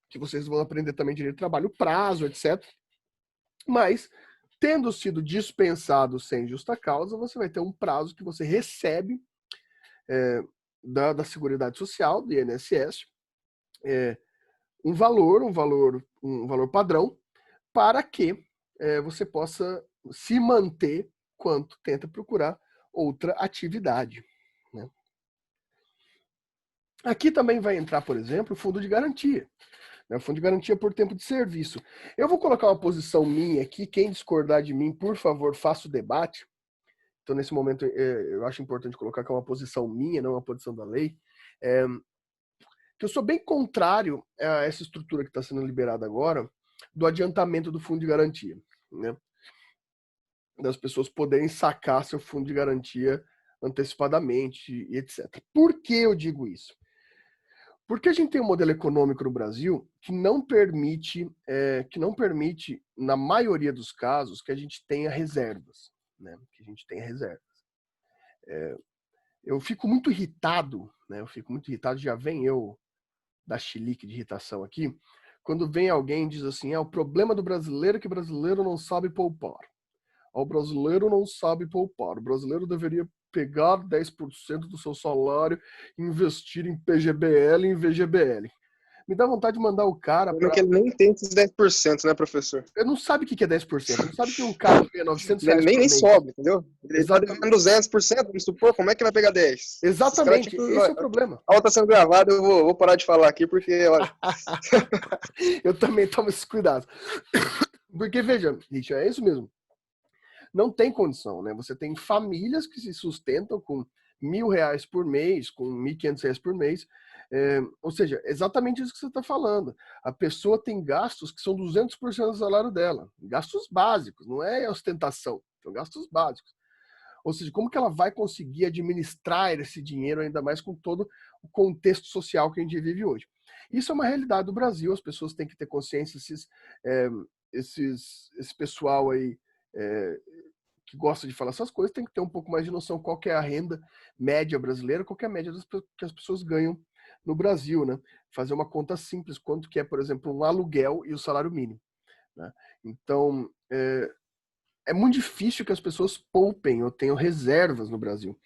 que vocês vão aprender também direito de trabalho, prazo, etc. Mas, tendo sido dispensado sem justa causa, você vai ter um prazo que você recebe da Seguridade Social, do INSS, um valor padrão, para que você possa se manter enquanto tenta procurar outra atividade, né? Aqui também vai entrar, por exemplo, o fundo de garantia. O fundo de garantia por tempo de serviço. Eu vou colocar uma posição minha aqui. Quem discordar de mim, por favor, faça o debate. Então, nesse momento, eu acho importante colocar que é uma posição minha, não uma posição da lei. Que eu sou bem contrário a essa estrutura que está sendo liberada agora, do adiantamento do fundo de garantia, né? Das pessoas poderem sacar seu fundo de garantia antecipadamente e etc. Por que eu digo isso? Porque a gente tem um modelo econômico no Brasil que não permite, na maioria dos casos, que a gente tenha reservas, né? Que a gente tenha reservas. Eu fico muito irritado, né? Já vem eu da chilique de irritação aqui, quando vem alguém e diz assim, o problema do brasileiro é que o brasileiro não sabe poupar. O brasileiro não sabe poupar. O brasileiro deveria pegar 10% do seu salário e investir em PGBL e em VGBL. Me dá vontade de mandar o cara pra... que ele nem tem esses 10%, né, professor? Ele não sabe o que é 10%. Não sabe que um cara ganha 900 reais ele nem sobe, entendeu? Ele tá devendo 200%, vamos supor, como é que vai pegar 10%? Exatamente, esse é o problema. A aula tá sendo gravada, eu vou parar de falar aqui, porque, olha... Eu também tomo esse cuidado. Porque, veja, Richard, é isso mesmo. não tem condição, né? Você tem famílias que se sustentam com R$ 1.000 por mês, com R$ 1.500 por mês, ou seja, exatamente isso que você está falando. A pessoa tem gastos que são 200% do salário dela, gastos básicos, não é ostentação, são gastos básicos. Ou seja, como que ela vai conseguir administrar esse dinheiro, ainda mais com todo o contexto social que a gente vive hoje? Isso é uma realidade do Brasil, as pessoas têm que ter consciência, esse pessoal aí que gosta de falar essas coisas tem que ter um pouco mais de noção qual que é a renda média brasileira, qual que é a média que as pessoas ganham no Brasil, né? Fazer uma conta simples, quanto que é, por exemplo, um aluguel e o salário mínimo, né? Então, é muito difícil que as pessoas poupem ou tenham reservas no Brasil.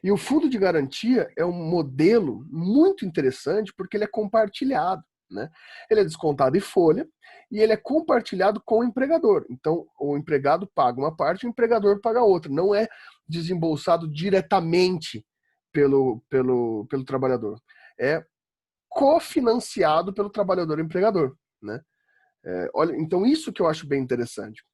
E o fundo de garantia é um modelo muito interessante porque ele é compartilhado, né? Ele é descontado em folha e ele é compartilhado com o empregador. Então, o empregado paga uma parte, o empregador paga outra. Não é desembolsado diretamente pelo trabalhador. É cofinanciado pelo trabalhador e empregador, né? Olha, então isso que eu acho bem interessante.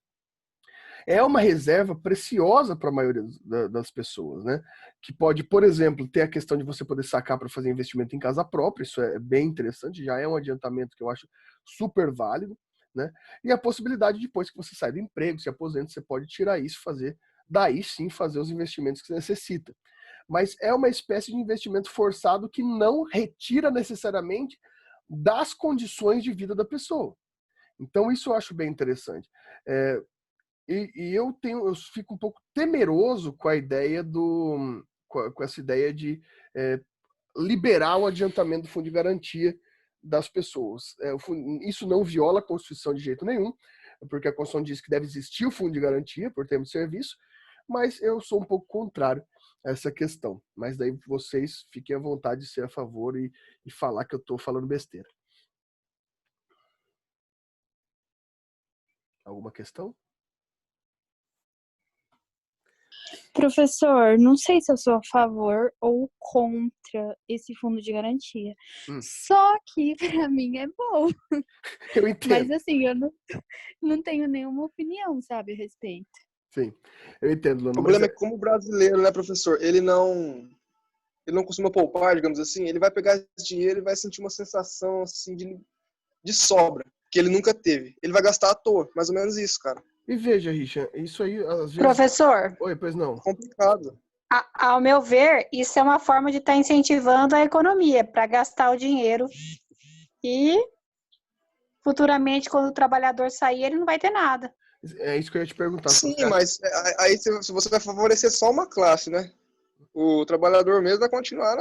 É uma reserva preciosa para a maioria das pessoas, né? Que pode, por exemplo, ter a questão de você poder sacar para fazer investimento em casa própria, isso é bem interessante, já é um adiantamento que eu acho super válido, né? E a possibilidade, depois que você sai do emprego, se aposenta, você pode tirar isso, daí sim fazer os investimentos que você necessita. Mas é uma espécie de investimento forçado que não retira necessariamente das condições de vida da pessoa. Então isso eu acho bem interessante. E eu fico um pouco temeroso com a ideia com essa ideia de liberar o adiantamento do fundo de garantia das pessoas. Isso não viola a Constituição de jeito nenhum, porque a Constituição diz que deve existir o fundo de garantia por termo de serviço, mas eu sou um pouco contrário a essa questão. Mas daí vocês fiquem à vontade de ser a favor e falar que eu estou falando besteira. Alguma questão? Professor, não sei se eu sou a favor ou contra esse fundo de garantia. Só que para mim é bom. Eu entendo. Mas assim, eu não tenho nenhuma opinião, sabe, a respeito. Sim, eu entendo, Luana. O problema é que como brasileiro, né, professor, ele não costuma poupar, digamos assim, ele vai pegar esse dinheiro e vai sentir uma sensação assim de sobra, que ele nunca teve. Ele vai gastar à toa, mais ou menos isso, cara. E veja, Richard, isso aí às vezes... Professor, Oi, pois não. Complicado. ao meu ver, isso é uma forma de estar incentivando a economia para gastar o dinheiro e futuramente, quando o trabalhador sair, ele não vai ter nada. É isso que eu ia te perguntar. Sim, mas aí se você vai favorecer só uma classe, né? O trabalhador mesmo vai continuar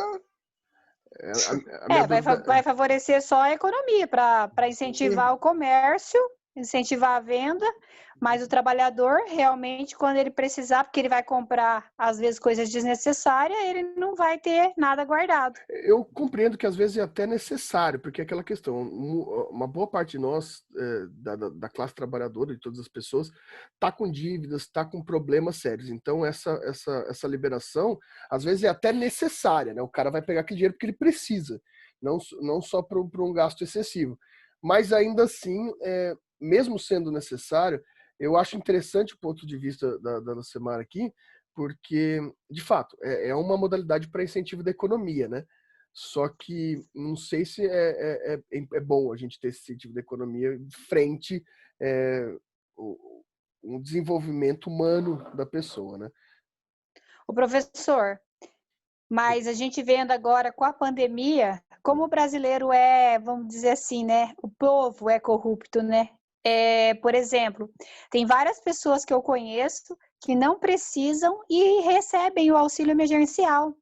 vai favorecer só a economia para incentivar o comércio, incentivar a venda, mas o trabalhador realmente, quando ele precisar, porque ele vai comprar, às vezes, coisas desnecessárias, ele não vai ter nada guardado. Eu compreendo que às vezes é até necessário, porque é aquela questão, uma boa parte de nós, da classe trabalhadora, de todas as pessoas, está com dívidas, está com problemas sérios. Então essa liberação, às vezes é até necessária, né? O cara vai pegar aquele dinheiro porque ele precisa, não só para um gasto excessivo. Mas ainda assim, mesmo sendo necessário, eu acho interessante o ponto de vista da Lucemara aqui, porque, de fato, é uma modalidade para incentivo da economia, né? Só que não sei se é bom a gente ter esse incentivo da economia frente o desenvolvimento humano da pessoa, né? O professor, mas a gente vendo agora com a pandemia, como o brasileiro vamos dizer assim, né? O povo é corrupto, né? Por exemplo, tem várias pessoas que eu conheço que não precisam e recebem o auxílio emergencial.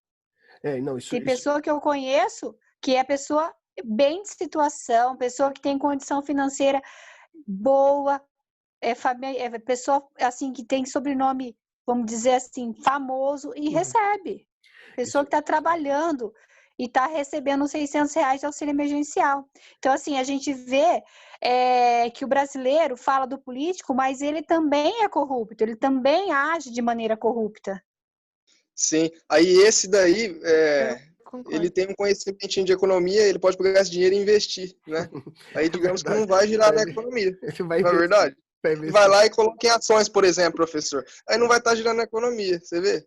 Tem pessoa que eu conheço que é pessoa bem de situação, pessoa que tem condição financeira boa, pessoa assim que tem sobrenome, vamos dizer assim, famoso e recebe. Pessoa que está trabalhando e está recebendo R$600 de auxílio emergencial. Então, assim, a gente vê que o brasileiro fala do político, mas ele também é corrupto, ele também age de maneira corrupta. Sim, aí esse daí, ele tem um conhecimento de economia, ele pode pegar esse dinheiro e investir, né? Aí digamos que não vai girar na economia, Ele vai não é verdade? vai lá e coloca em ações, por exemplo, professor. Aí não vai estar girando a economia, você vê?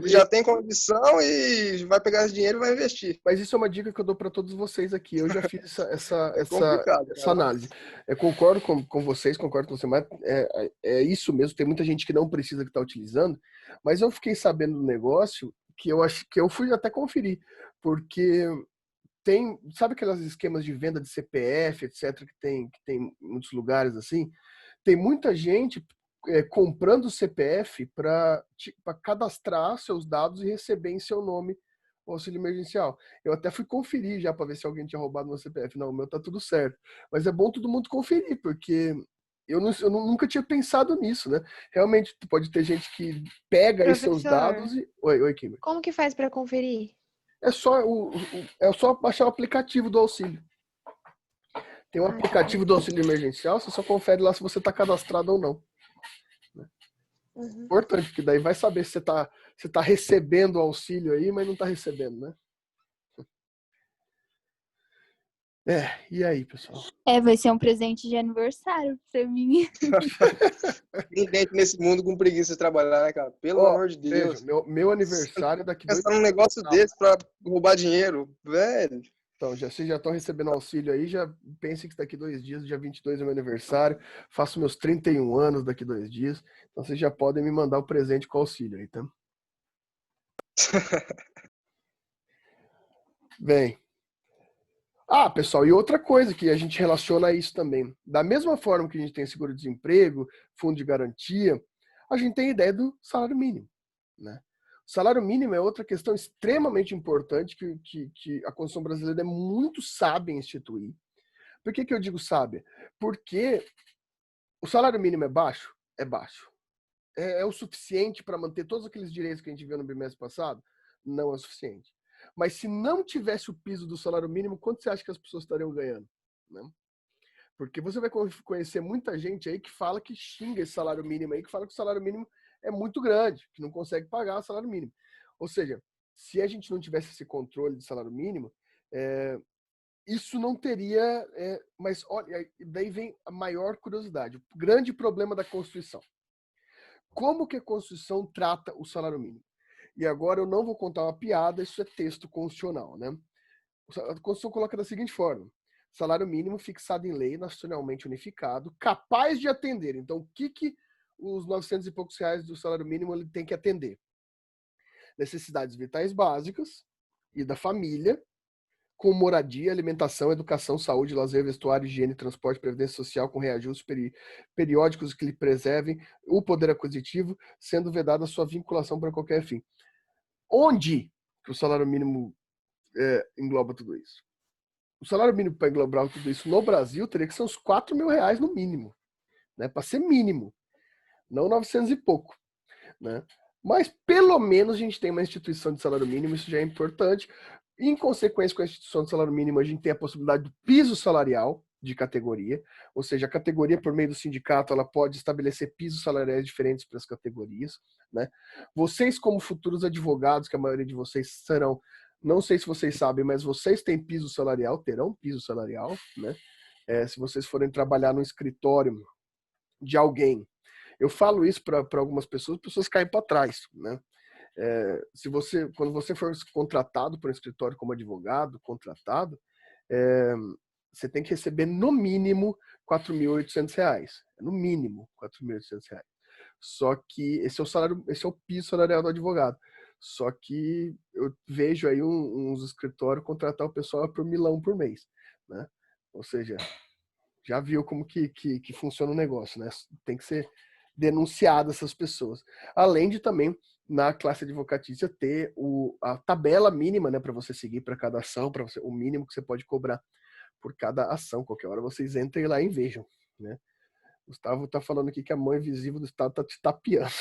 Já tem condição e vai pegar esse dinheiro e vai investir. Mas isso é uma dica que eu dou para todos vocês aqui. Eu já fiz Complicado, essa análise. Eu concordo com vocês, concordo com você, mas é isso mesmo. Tem muita gente que não precisa que está utilizando, mas eu fiquei sabendo do negócio que eu acho que eu fui até conferir, porque sabe aqueles esquemas de venda de CPF, etc., que tem em muitos lugares assim? Tem muita gente comprando o CPF para cadastrar seus dados e receber em seu nome o auxílio emergencial. Eu até fui conferir já para ver se alguém tinha roubado meu CPF. Não, o meu tá tudo certo. Mas é bom todo mundo conferir, porque eu nunca tinha pensado nisso, né? Realmente, pode ter gente que pega aí seus dados e... Oi, Kimber. Como que faz para conferir? É só baixar o aplicativo do auxílio. Tem um aplicativo do auxílio emergencial, você só confere lá se você está cadastrado ou não. Importante, porque daí vai saber se você tá recebendo o auxílio aí, mas não está recebendo, né? E aí, pessoal? Vai ser um presente de aniversário pra mim. Tem gente nesse mundo com preguiça de trabalhar, né, cara? Pelo amor de Deus. Veja, meu aniversário daqui 2 dias. Pensar num negócio desse pra roubar dinheiro, velho. Então, vocês já estão recebendo auxílio aí, já pensem que daqui 2 dias, dia 22 é meu aniversário, faço meus 31 anos daqui 2 dias, então vocês já podem me mandar o presente com auxílio aí, tá? Bem. Pessoal, e outra coisa que a gente relaciona a isso também. Da mesma forma que a gente tem seguro-desemprego, fundo de garantia, a gente tem a ideia do salário mínimo, né? O salário mínimo é outra questão extremamente importante que a Constituição brasileira é muito sábia em instituir. Por que eu digo sábia? Porque o salário mínimo é baixo? É baixo. É o suficiente para manter todos aqueles direitos que a gente viu no bimestre passado? Não é o suficiente. Mas se não tivesse o piso do salário mínimo, quanto você acha que as pessoas estariam ganhando? Né? Porque você vai conhecer muita gente aí que fala que xinga esse salário mínimo aí, que fala que o salário mínimo é muito grande, que não consegue pagar o salário mínimo. Ou seja, se a gente não tivesse esse controle de salário mínimo, isso não teria... mas olha, daí vem a maior curiosidade, o grande problema da Constituição. Como que a Constituição trata o salário mínimo? E agora eu não vou contar uma piada, isso é texto constitucional, né? A Constituição coloca da seguinte forma: salário mínimo fixado em lei, nacionalmente unificado, capaz de atender. Então, o que os 900 e poucos reais do salário mínimo ele tem que atender? Necessidades vitais básicas e da família, com moradia, alimentação, educação, saúde, lazer, vestuário, higiene, transporte, previdência social, com reajustes periódicos que lhe preservem o poder aquisitivo, sendo vedada a sua vinculação para qualquer fim. Onde que o salário mínimo engloba tudo isso? O salário mínimo para englobar tudo isso no Brasil teria que ser uns 4 mil reais no mínimo, né? Para ser mínimo, não 900 e pouco, né? Mas pelo menos a gente tem uma instituição de salário mínimo, isso já é importante. Em consequência com a instituição de salário mínimo, a gente tem a possibilidade do piso salarial de categoria, ou seja, a categoria, por meio do sindicato, ela pode estabelecer pisos salariais diferentes para as categorias, né? Vocês, como futuros advogados, que a maioria de vocês serão, não sei se vocês sabem, mas vocês têm piso salarial, terão piso salarial, né? Se vocês forem trabalhar no escritório de alguém, eu falo isso para algumas pessoas, as pessoas caem para trás, né? Quando você for contratado por um escritório como advogado, você tem que receber no mínimo R$4.800. No mínimo R$4.800. Só que esse é o piso salarial do advogado. Só que eu vejo aí uns escritórios contratar o pessoal por milão por mês, né? Ou seja, já viu como que funciona o negócio, né? Tem que ser denunciado essas pessoas. Além de também, na classe advocatícia, ter a tabela mínima, né, para você seguir para cada ação, o mínimo que você pode cobrar por cada ação. Qualquer hora vocês entrem lá e vejam, né? Gustavo tá falando aqui que a mão invisível do Estado tá te tapeando.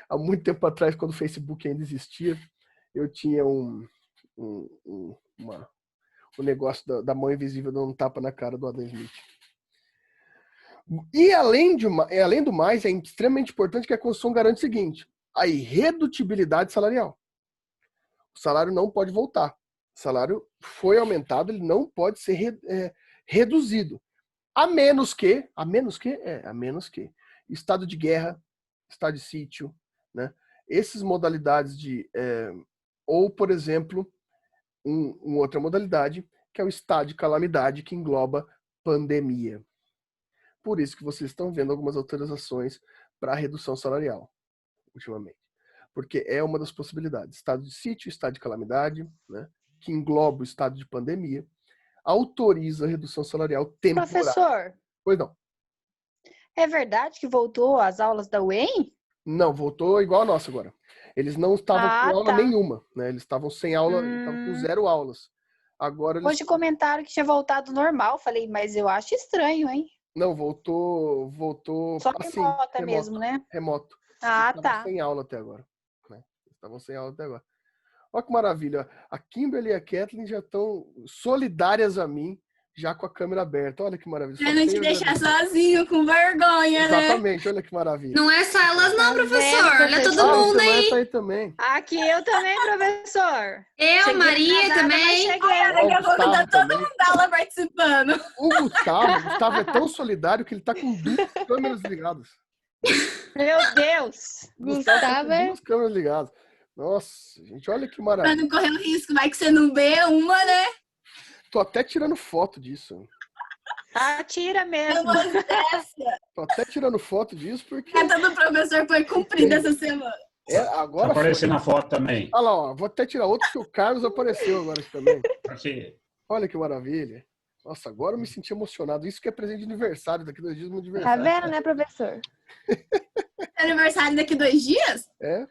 Há muito tempo atrás, quando o Facebook ainda existia, eu tinha um negócio da mão invisível dando um tapa na cara do Adam Smith. E além do mais, é extremamente importante que a Constituição garante o seguinte: a irredutibilidade salarial. O salário não pode voltar. O salário foi aumentado, ele não pode ser reduzido. A menos que, estado de guerra, estado de sítio, né? Essas modalidades ou, por exemplo, uma outra modalidade, que é o estado de calamidade, que engloba pandemia. Por isso que vocês estão vendo algumas autorizações para a redução salarial, ultimamente. Porque é uma das possibilidades. Estado de sítio, estado de calamidade, né, que engloba o estado de pandemia, autoriza a redução salarial temporária. Professor, Pois não. é verdade que voltou às aulas da UEM? Não, voltou igual a nossa agora. Eles não estavam com aula tá. nenhuma, né? Eles estavam sem aula, estavam com 0 aulas. Agora eles... Hoje comentaram que tinha voltado normal. Falei, mas eu acho estranho, hein? Não, voltou Só assim, remota mesmo, né? remoto. Ah, Estavam tá. sem aula até agora. Né? Estavam sem aula até agora. Olha que maravilha. A Kimberly e a Kathleen já estão solidárias a mim, já com a câmera aberta. Olha que maravilha. Pra não te deixar sozinho, com vergonha, né? Exatamente, olha que maravilha. Não é só elas não, Tá professor. vendo, Olha todo professor? mundo Você vai aí. sair também. Aqui eu também, professor. Eu, Cheguei Maria atrasada, mas também. cheguei. Daqui a pouco tá Gustavo todo também. mundo da aula participando. O Gustavo é tão solidário que ele tá com 2 câmeras ligadas. Meu Deus. O Gustavo tá Gustavo com é 2 câmeras ligadas. Nossa, gente, olha que Pra maravilha. não correr o risco, vai que você não vê uma, né? Tô até tirando foto disso. Atira Eu mesmo. vou dessa. Tô até tirando foto disso porque A meta do professor foi cumprida essa semana. agora Tá aparecendo foi. na foto também. Olha lá, ó, vou até tirar outro que o Carlos apareceu agora aqui também. Aqui. Olha que maravilha. Nossa, agora eu me senti emocionado. Isso que é presente de aniversário, daqui 2 dias meu Tá aniversário. vendo, né, professor? Aniversário daqui 2 dias? É,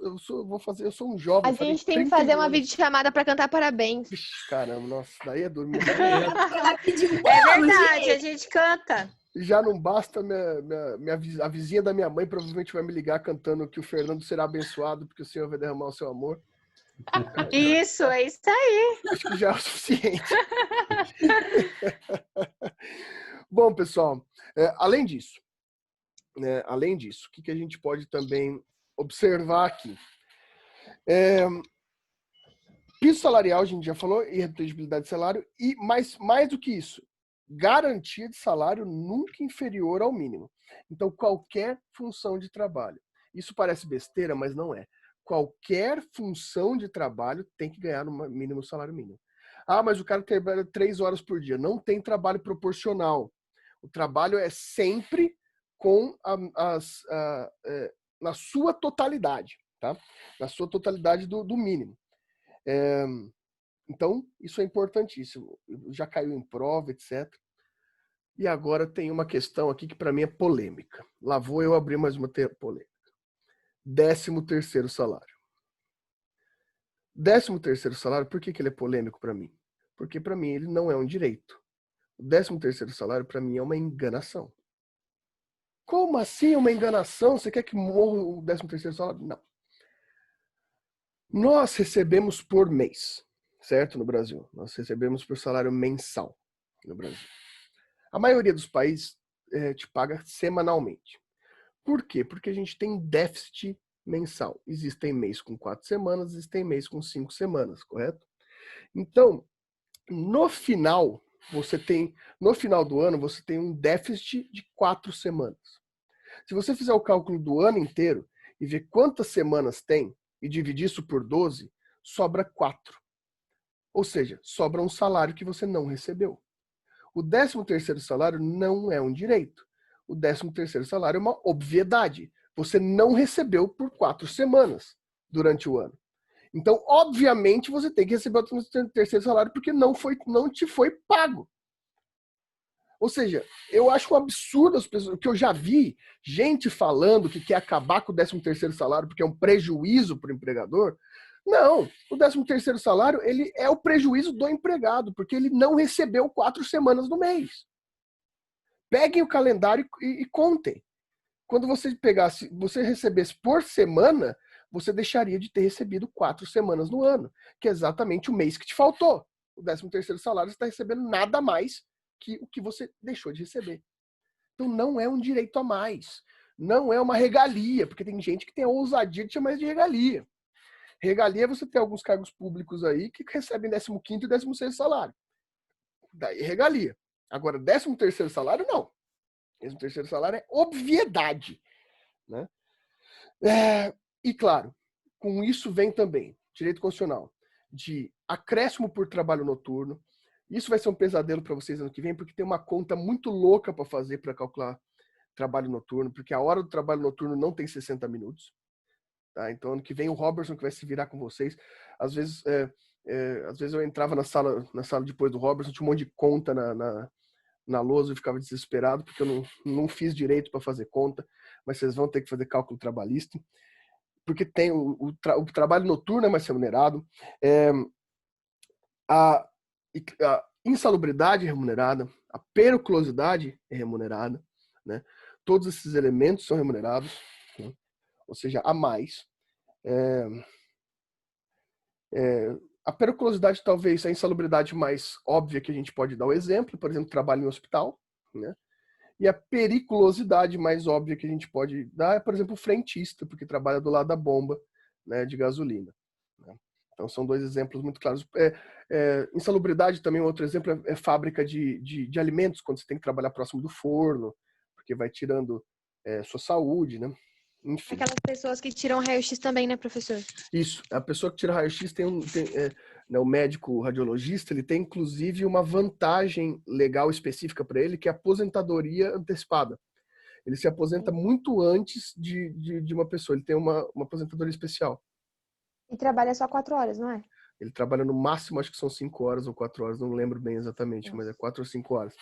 eu sou um jovem. A farei gente tem que 31 fazer uma anos. videochamada pra cantar parabéns. Ixi, caramba, nossa, daí é dormir. Ela pediu um É bolo, verdade, gente. a gente canta. Já não basta a vizinha da minha mãe provavelmente vai me ligar cantando que o Fernando será abençoado porque o Senhor vai derramar o seu amor. Isso, é isso aí. Acho que já é o suficiente. Bom, pessoal, além disso, o que a gente pode também observar aqui? Piso salarial, a gente já falou, e redutibilidade de salário, e mais do que isso, garantia de salário nunca inferior ao mínimo. Então, qualquer função de trabalho. Isso parece besteira, mas não é. Qualquer função de trabalho tem que ganhar no mínimo salário mínimo. Ah, mas o cara trabalha 3 horas por dia. Não tem trabalho proporcional. O trabalho é sempre na sua totalidade, tá? Na sua totalidade do mínimo. Então, isso é importantíssimo. Já caiu em prova, etc. E agora tem uma questão aqui que para mim é polêmica. Lá vou eu abrir mais uma polêmica. 13º salário. 13º salário, por que ele é polêmico para mim? Porque para mim ele não é um direito. O 13º salário para mim é uma enganação. Como assim uma enganação? Você quer que morra o 13º salário? Não. Nós recebemos por mês, certo? No Brasil. Nós recebemos por salário mensal no Brasil. A maioria dos países te paga semanalmente. Por quê? Porque a gente tem déficit mensal. Existem mês com 4 semanas, existem mês com 5 semanas, correto? Então, no final do ano, você tem um déficit de 4 semanas. Se você fizer o cálculo do ano inteiro e ver quantas semanas tem e dividir isso por 12, sobra 4. Ou seja, sobra um salário que você não recebeu. O 13º salário não é um direito. O 13º salário é uma obviedade. Você não recebeu por 4 semanas durante o ano. Então, obviamente, você tem que receber o 13º salário porque não te foi pago. Ou seja, eu acho um absurdo as pessoas, que eu já vi gente falando que quer acabar com o 13º salário porque é um prejuízo para o empregador. Não, o 13º salário ele é o prejuízo do empregado, porque ele não recebeu 4 semanas no mês. Peguem o calendário e contem. Quando você recebesse por semana, você deixaria de ter recebido 4 semanas no ano, que é exatamente o mês que te faltou. O 13º salário você está recebendo nada mais que o que você deixou de receber. Então não é um direito a mais. Não é uma regalia, porque tem gente que tem a ousadia de chamar isso de regalia. Regalia, você tem alguns cargos públicos aí que recebem 15º e 16º salário. Daí regalia. Agora, 13º salário, não. 13º salário é obviedade, né? E, claro, com isso vem também direito constitucional de acréscimo por trabalho noturno. Isso vai ser um pesadelo para vocês ano que vem, porque tem uma conta muito louca para fazer para calcular trabalho noturno, porque a hora do trabalho noturno não tem 60 minutos. Tá? Então, ano que vem, o Robertson que vai se virar com vocês. Às vezes eu entrava na sala depois do Robertson, tinha um monte de conta na lousa e ficava desesperado, porque eu não fiz direito para fazer conta, mas vocês vão ter que fazer cálculo trabalhista, porque tem o trabalho noturno é mais remunerado, a insalubridade é remunerada, a periculosidade é remunerada, né? Todos esses elementos são remunerados, né? Ou seja, a mais. A periculosidade talvez é a insalubridade mais óbvia que a gente pode dar o exemplo, por exemplo, trabalho em hospital, né? E a periculosidade mais óbvia que a gente pode dar é, por exemplo, o frentista, porque trabalha do lado da bomba, né, de gasolina, né? Então são dois exemplos muito claros. Insalubridade também, outro exemplo, é fábrica de alimentos, quando você tem que trabalhar próximo do forno, porque vai tirando sua saúde, né? Enfim. Aquelas pessoas que tiram raio-x também, né, professor? Isso. A pessoa que tira raio-x né, o médico radiologista, ele tem inclusive uma vantagem legal específica para ele, que é a aposentadoria antecipada. Ele se aposenta muito antes de uma pessoa. Ele tem uma aposentadoria especial. E trabalha só 4 horas, não é? Ele trabalha no máximo, acho que são 5 horas ou 4 horas, não lembro bem exatamente, Nossa. mas é 4 ou 5 horas.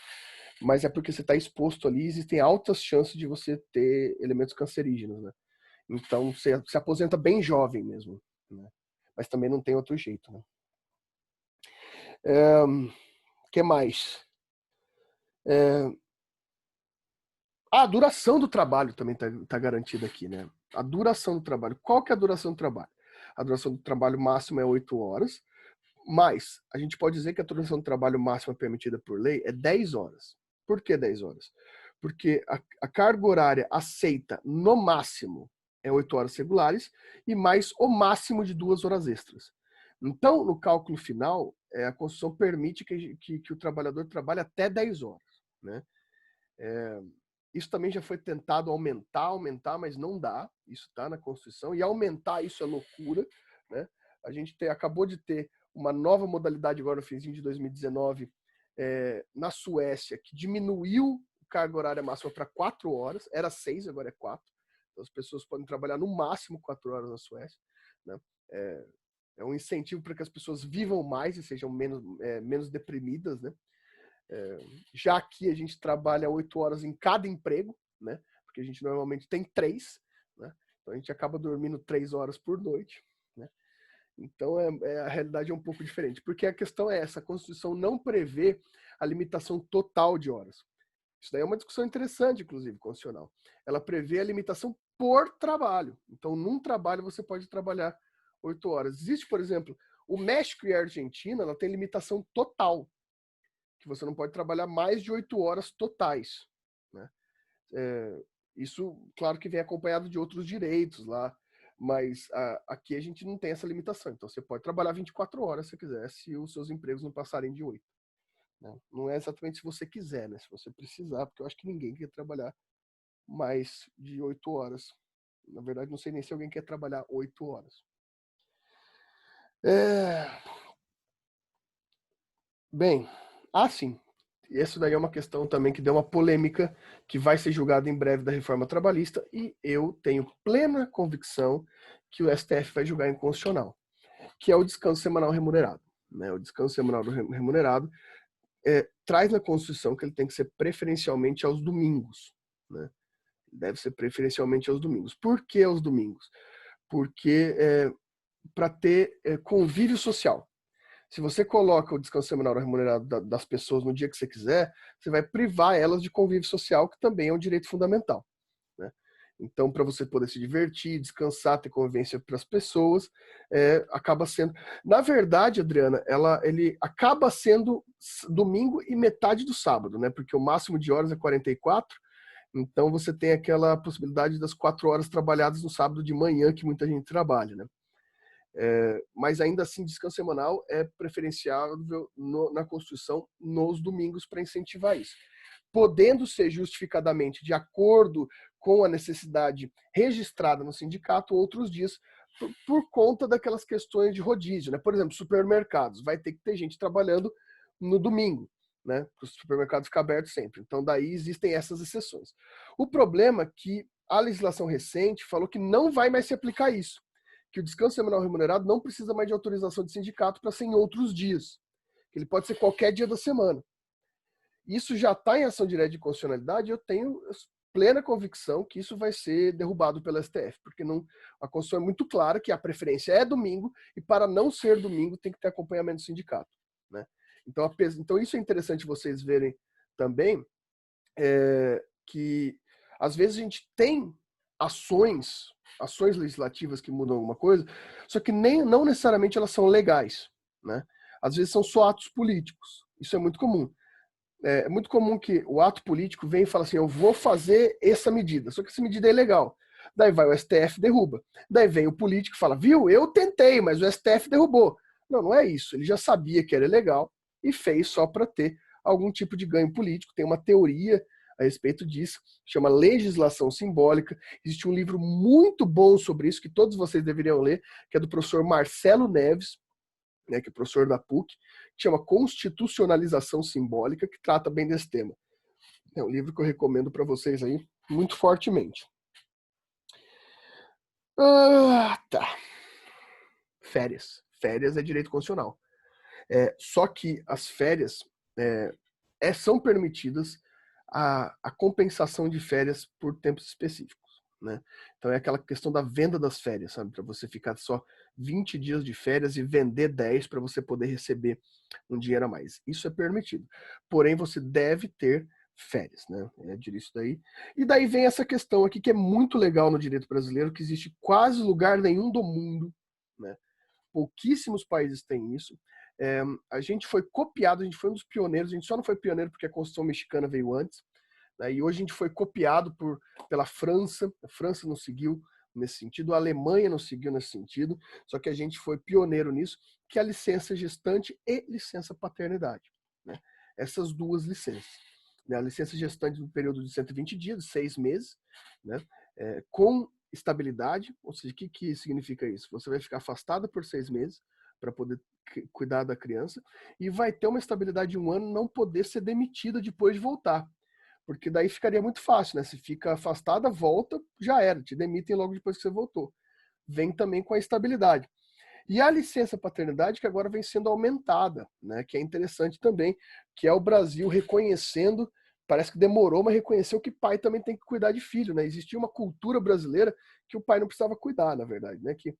Mas é porque você está exposto ali, existem altas chances de você ter elementos cancerígenos, né? Então, você se aposenta bem jovem mesmo, né? Mas também não tem outro jeito, né? Que mais? A duração do trabalho também tá garantida aqui, né? A duração do trabalho. Qual que é a duração do trabalho? A duração do trabalho máximo é 8 horas, mas a gente pode dizer que a duração do trabalho máxima permitida por lei é 10 horas. Por que 10 horas? Porque a carga horária aceita no máximo é 8 horas regulares e mais o máximo de 2 horas extras. Então, no cálculo final, a Constituição permite que o trabalhador trabalhe até 10 horas, né? Isso também já foi tentado aumentar, mas não dá. Isso está na Constituição. E aumentar isso é loucura, né? A gente acabou de ter uma nova modalidade agora no finzinho de 2019 na Suécia, que diminuiu a carga horária máxima para 4 horas. Era 6, agora é 4. Então as pessoas podem trabalhar no máximo 4 horas na Suécia, né? É um incentivo para que as pessoas vivam mais e sejam menos deprimidas, né? Já aqui a gente trabalha 8 horas em cada emprego, né? Porque a gente normalmente tem 3, né? Então a gente acaba dormindo 3 horas por noite, né? Então a realidade é um pouco diferente, porque a questão é essa: a Constituição não prevê a limitação total de horas. Isso daí é uma discussão interessante, inclusive, constitucional. Ela prevê a limitação por trabalho. Então, num trabalho você pode trabalhar 8 horas. Existe, por exemplo, o México e a Argentina, ela tem limitação total, que você não pode trabalhar mais de 8 horas totais, né? Isso, claro que vem acompanhado de outros direitos lá, mas aqui a gente não tem essa limitação. Então, você pode trabalhar 24 horas se quiser, se os seus empregos não passarem de 8. Né? Não é exatamente se você quiser, né? Se você precisar, porque eu acho que ninguém quer trabalhar mais de 8 horas. Na verdade, não sei nem se alguém quer trabalhar 8 horas. Bem, sim. Isso daí é uma questão também que deu uma polêmica que vai ser julgada em breve da reforma trabalhista, e eu tenho plena convicção que o STF vai julgar inconstitucional, que é o descanso semanal remunerado, né? O descanso semanal remunerado traz na Constituição que ele tem que ser preferencialmente aos domingos, né? Deve ser preferencialmente aos domingos. Por que aos domingos? Porque para ter convívio social. Se você coloca o descanso semanal remunerado das pessoas no dia que você quiser, você vai privar elas de convívio social, que também é um direito fundamental, né? Então, para você poder se divertir, descansar, ter convivência para as pessoas, acaba sendo... Na verdade, Adriana, ele acaba sendo domingo e metade do sábado, né? Porque o máximo de horas é 44, então você tem aquela possibilidade das 4 horas trabalhadas no sábado de manhã, que muita gente trabalha, né? Mas ainda assim, descanso semanal é preferenciável na Constituição nos domingos para incentivar isso. Podendo ser justificadamente de acordo com a necessidade registrada no sindicato, outros dias por conta daquelas questões de rodízio, né? Por exemplo, supermercados, vai ter que ter gente trabalhando no domingo, né? Para o supermercado ficar aberto sempre. Então, daí existem essas exceções. O problema é que a legislação recente falou que não vai mais se aplicar isso, que o descanso semanal remunerado não precisa mais de autorização de sindicato para ser em outros dias, que ele pode ser qualquer dia da semana. Isso já está em ação direta de constitucionalidade, e eu tenho plena convicção que isso vai ser derrubado pela STF, porque a Constituição é muito clara que a preferência é domingo, e para não ser domingo tem que ter acompanhamento do sindicato, né? Então isso é interessante vocês verem também, que às vezes a gente tem ações legislativas que mudam alguma coisa, só que não necessariamente elas são legais, né? Às vezes são só atos políticos. Isso é muito comum. É muito comum que o ato político venha e fala assim, eu vou fazer essa medida, só que essa medida é ilegal. Daí vai o STF, derruba. Daí vem o político e fala, viu, eu tentei, mas o STF derrubou. Não é isso. Ele já sabia que era ilegal e fez só para ter algum tipo de ganho político. Tem uma teoria a respeito disso, chama Legislação Simbólica. Existe um livro muito bom sobre isso, que todos vocês deveriam ler, que é do professor Marcelo Neves, né, que é professor da PUC, que chama Constitucionalização Simbólica, que trata bem desse tema. É um livro que eu recomendo para vocês aí muito fortemente. Tá. Férias. Férias é direito constitucional. Só que as férias são permitidas a compensação de férias por tempos específicos, né? Então é aquela questão da venda das férias, sabe? Para você ficar só 20 dias de férias e vender 10 para você poder receber um dinheiro a mais. Isso é permitido. Porém, você deve ter férias, né? É disso daí. E daí vem essa questão aqui que é muito legal no direito brasileiro, que existe quase lugar nenhum do mundo, né? Pouquíssimos países têm isso. A gente foi copiado, a gente foi um dos pioneiros, a gente só não foi pioneiro porque a Constituição mexicana veio antes, né? E hoje a gente foi copiado pela França, a França não seguiu nesse sentido, a Alemanha não seguiu nesse sentido, só que a gente foi pioneiro nisso, que é a licença gestante e licença paternidade, né? Essas duas licenças, né? A licença gestante no período de 120 dias, 6 meses, né? Com estabilidade, ou seja, o que significa isso? Você vai ficar afastada por 6 meses para poder cuidar da criança e vai ter uma estabilidade de 1 ano, não poder ser demitida depois de voltar. Porque daí ficaria muito fácil, né? Se fica afastada, volta, já era, te demitem logo depois que você voltou. Vem também com a estabilidade. E a licença paternidade que agora vem sendo aumentada, né? Que é interessante também, que é o Brasil reconhecendo, parece que demorou, mas reconheceu que pai também tem que cuidar de filho, né? Existia uma cultura brasileira que o pai não precisava cuidar, na verdade, né? Que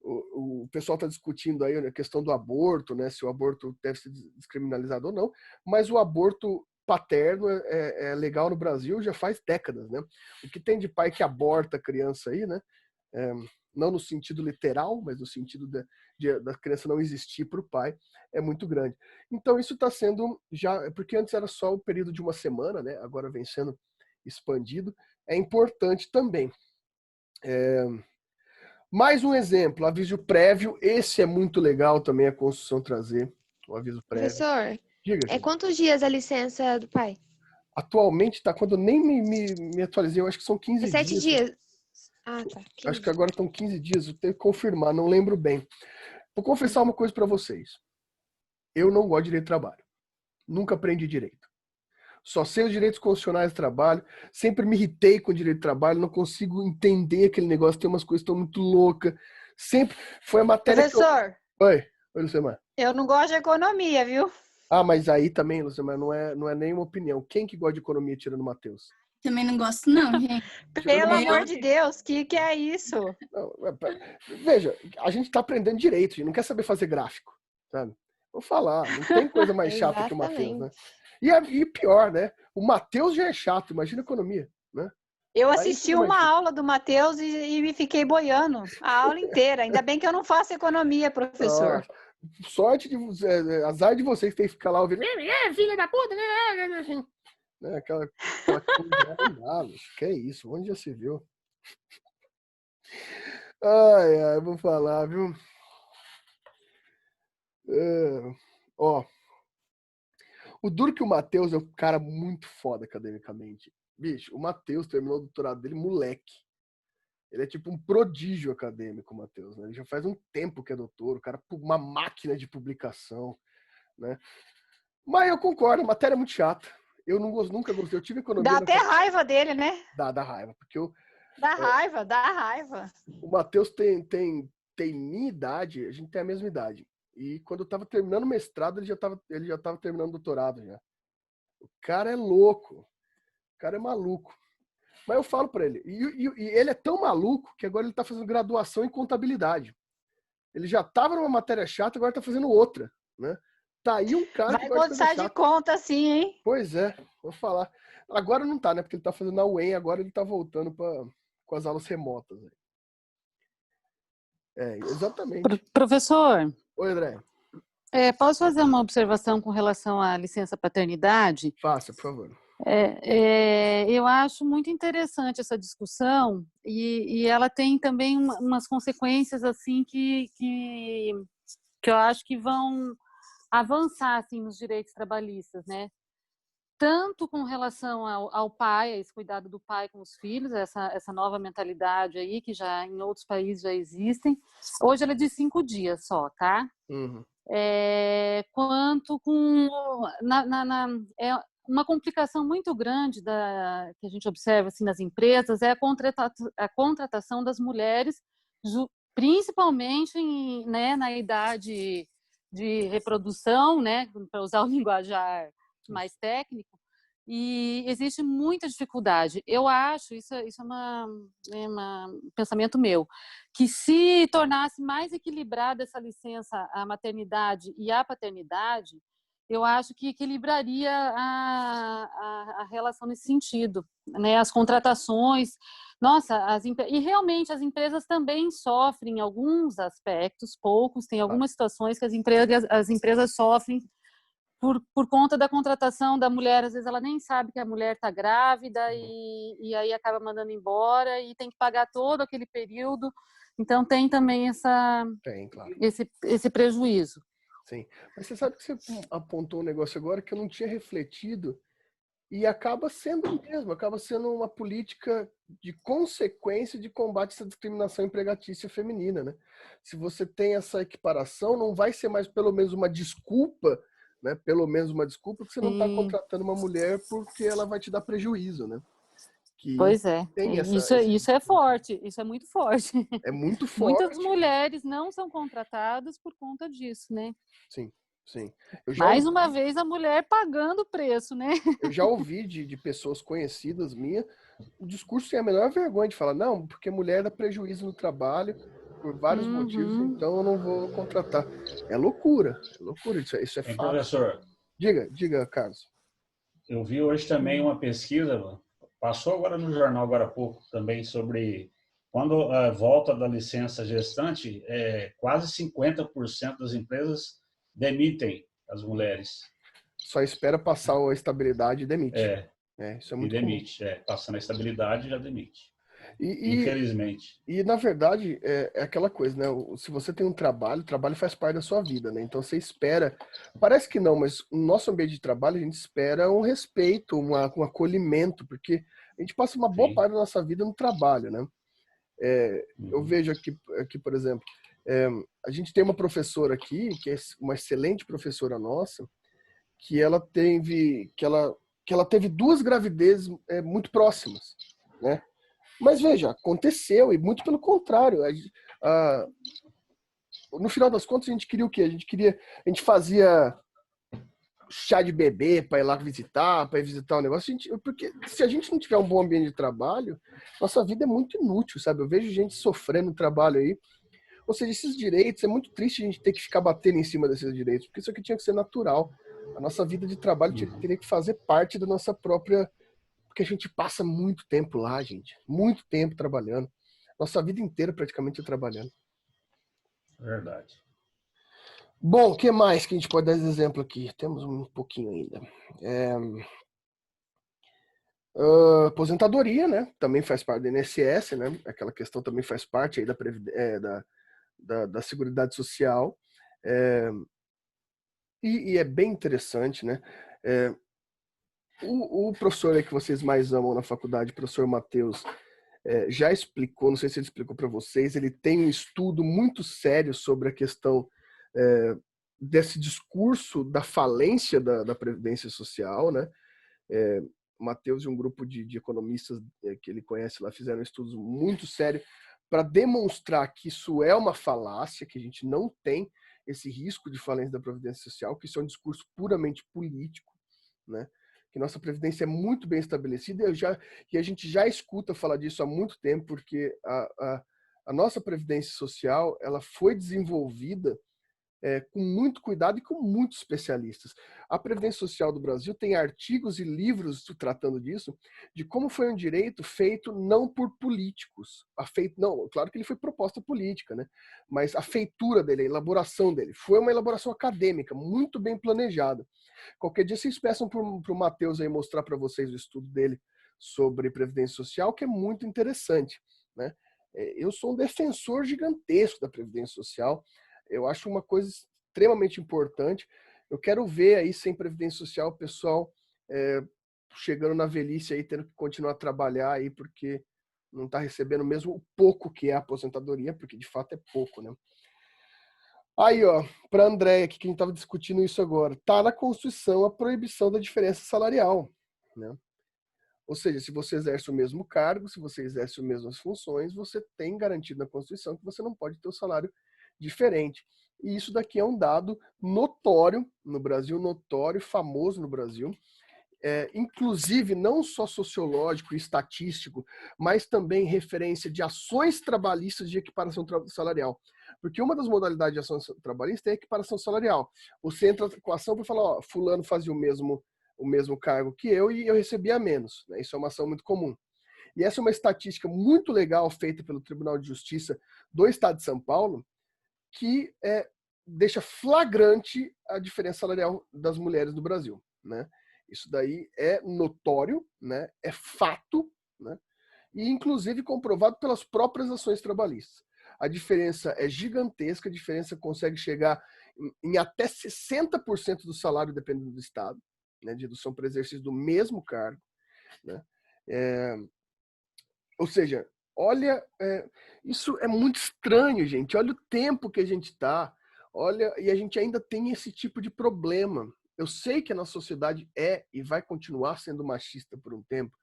o pessoal está discutindo aí a questão do aborto, né? Se o aborto deve ser descriminalizado ou não, mas o aborto paterno é legal no Brasil já faz décadas, né? O que tem de pai que aborta a criança aí, né? Não no sentido literal, mas no sentido da criança não existir para o pai, é muito grande. Então isso está sendo já, porque antes era só o período de 1 semana, né? Agora vem sendo expandido. É importante também. Mais um exemplo, aviso prévio. Esse é muito legal também a Constituição trazer, o aviso prévio. Professor, Diga, quantos dias a licença do pai? Atualmente está, quando eu nem me atualizei, eu acho que são 15 É 7 dias. dias. Ah, tá. 15. Acho que agora estão 15 dias, eu tenho que confirmar, não lembro bem. Vou confessar uma coisa para vocês. Eu não gosto de direito do trabalho. Nunca aprendi direito. Só sei os direitos constitucionais do trabalho, sempre me irritei com o direito do trabalho, não consigo entender aquele negócio, tem umas coisas que estão muito loucas. Sempre foi a matéria Professor, Oi, Lucemar. eu não gosto de economia, viu? Ah, mas aí também, Lucemar, não é nenhuma opinião. Quem que gosta de economia tirando o Matheus? Também não gosto, não, gente. Pelo amor de Deus, que é isso? Não, veja, a gente está aprendendo direito, a gente não quer saber fazer gráfico, sabe? Vou falar, não tem coisa mais chata que o Matheus, né? E pior, né? O Matheus já é chato, imagina economia, né? Eu Aí assisti fica mais uma difícil. aula do Matheus e me fiquei boiando a aula inteira. Ainda bem que eu não faço economia, professor. Nossa, sorte azar de vocês que tem que ficar lá ouvindo, filha da puta, né? Aquela coisa, que é isso, onde já se viu? Ai, ai, vou falar, viu? Ó, o duro que o Matheus é um cara muito foda academicamente. Bicho, o Matheus terminou o doutorado dele moleque. Ele é tipo um prodígio acadêmico, o Matheus, né? Ele já faz um tempo que é doutor, o cara é uma máquina de publicação, né? Mas eu concordo, a matéria é muito chata. Eu nunca gostei. Eu tive economia Dá na até raiva dele, né? Dá raiva, porque Dá raiva, dá raiva. o Matheus tem minha idade, a gente tem a mesma idade. E quando eu tava terminando o mestrado, ele já tava terminando o doutorado já. O cara é louco. O cara é maluco. Mas eu falo pra ele. E ele é tão maluco que agora ele tá fazendo graduação em contabilidade. Ele já tava numa matéria chata, agora tá fazendo outra, né? Tá aí um cara que Vai gosta de gostar coisa de chata. conta assim, hein? Pois é, vou falar. Agora não tá, né? Porque ele tá fazendo na UEM, agora ele tá voltando com as aulas remotas. Exatamente. Professor, Oi, André. posso fazer uma observação com relação à licença paternidade? Faça, por favor. Eu acho muito interessante essa discussão e ela tem também umas consequências assim que eu acho que vão avançar assim nos direitos trabalhistas, né? Tanto com relação ao pai, a esse cuidado do pai com os filhos, essa nova mentalidade aí que já em outros países já existem. Hoje ela é de 5 dias só, tá? Uhum. Quanto com uma complicação muito grande que a gente observa assim nas empresas é a contratação das mulheres, principalmente na idade de reprodução, né, para usar o linguajar mais técnico, e existe muita dificuldade. Eu acho, isso é um pensamento meu, que se tornasse mais equilibrada essa licença, a maternidade e a paternidade, eu acho que equilibraria a relação nesse sentido, né? As contratações, nossa, e realmente as empresas também sofrem em alguns aspectos, poucos, tem algumas situações que as empresas sofrem por conta da contratação da mulher. Às vezes ela nem sabe que a mulher está grávida e aí acaba mandando embora e tem que pagar todo aquele período. Então tem também Claro. esse prejuízo. Sim, mas você sabe que você apontou um negócio agora que eu não tinha refletido e acaba sendo uma política de consequência de combate a essa discriminação empregatícia feminina, né? Se você tem essa equiparação, não vai ser mais pelo menos uma desculpa, né? Pelo menos uma desculpa que você não está contratando uma mulher porque ela vai te dar prejuízo, né? Pois é, isso é forte, isso é muito forte. É muito forte. Muitas mulheres não são contratadas por conta disso, né? Sim. Mais uma vez a mulher pagando o preço, né? Eu já ouvi de pessoas conhecidas minhas o discurso sem a menor vergonha de falar, não, porque mulher dá prejuízo no trabalho por vários motivos, então eu não vou contratar. É loucura, isso é fato. Professor, diga, Carlos. Eu vi hoje também uma pesquisa, passou agora no jornal agora há pouco também, sobre quando a volta da licença gestante, quase 50% das empresas demitem as mulheres. Só espera passar a estabilidade e demite. Isso é muito demite, passando a estabilidade já demite. Infelizmente. E na verdade é aquela coisa, né? Se você tem um trabalho, o trabalho faz parte da sua vida, né? Então você espera, parece que não, mas no nosso ambiente de trabalho a gente espera um respeito, um acolhimento, porque a gente passa uma boa parte da nossa vida no trabalho, né? Eu vejo aqui, por exemplo, a gente tem uma professora aqui, que é uma excelente professora nossa, que ela teve 2 gravidezes muito próximas, né? Mas veja, aconteceu, e muito pelo contrário. No final das contas, a gente queria o quê? A gente fazia chá de bebê para ir lá visitar, o negócio. Porque se a gente não tiver um bom ambiente de trabalho, nossa vida é muito inútil, sabe? Eu vejo gente sofrendo no trabalho aí. Ou seja, esses direitos, é muito triste a gente ter que ficar batendo em cima desses direitos, porque isso aqui tinha que ser natural. A nossa vida de trabalho teria que fazer parte da nossa própria... Porque a gente passa muito tempo lá, gente. Muito tempo trabalhando. Nossa vida inteira praticamente trabalhando. Verdade. Bom, o que mais que a gente pode dar de exemplo aqui? Temos um pouquinho ainda. Aposentadoria, né? Também faz parte do INSS, né? Aquela questão também faz parte aí da Seguridade Social. E é bem interessante, né? O professor aí que vocês mais amam na faculdade, o professor Matheus, já explicou, não sei se ele explicou para vocês, ele tem um estudo muito sério sobre a questão desse discurso da falência da Previdência Social, né? O Matheus e um grupo de economistas que ele conhece lá fizeram estudos muito sérios para demonstrar que isso é uma falácia, que a gente não tem esse risco de falência da Previdência Social, que isso é um discurso puramente político, né? Que nossa Previdência é muito bem estabelecida e a gente já escuta falar disso há muito tempo, porque a nossa Previdência Social ela foi desenvolvida com muito cuidado e com muitos especialistas. A Previdência Social do Brasil tem artigos e livros tratando disso, de como foi um direito feito não por políticos. Não, claro que ele foi proposta política, né? Mas a feitura dele, a elaboração dele, foi uma elaboração acadêmica, muito bem planejada. Qualquer dia vocês peçam para o Matheus aí mostrar para vocês o estudo dele sobre Previdência Social, que é muito interessante, né? Eu sou um defensor gigantesco da Previdência Social. Eu acho uma coisa extremamente importante. Eu quero ver aí, sem Previdência Social, o pessoal chegando na velhice aí, tendo que continuar a trabalhar aí, porque não está recebendo mesmo o pouco que é a aposentadoria, porque de fato é pouco, né? Aí, ó, para a Andréia, que a gente estava discutindo isso agora, está na Constituição a proibição da diferença salarial, né? Ou seja, se você exerce o mesmo cargo, se você exerce as mesmas funções, você tem garantido na Constituição que você não pode ter o salário diferente. E isso daqui é um dado notório no Brasil, notório, famoso no Brasil, inclusive não só sociológico e estatístico, mas também referência de ações trabalhistas de equiparação salarial. Porque uma das modalidades de ação trabalhista é a equiparação salarial. Você entra com a ação para falar, ó, fulano fazia o mesmo cargo que eu e eu recebia menos, né? Isso é uma ação muito comum. E essa é uma estatística muito legal feita pelo Tribunal de Justiça do Estado de São Paulo, que deixa flagrante a diferença salarial das mulheres no Brasil, né? Isso daí é notório, né? É fato, né? E inclusive comprovado pelas próprias ações trabalhistas. A diferença é gigantesca, a diferença consegue chegar em até 60% do salário, dependendo do estado, né? De redução para exercício do mesmo cargo, né? Ou seja, olha, isso é muito estranho, gente. Olha o tempo que a gente está. Olha, e a gente ainda tem esse tipo de problema. Eu sei que a nossa sociedade é e vai continuar sendo machista por um tempo,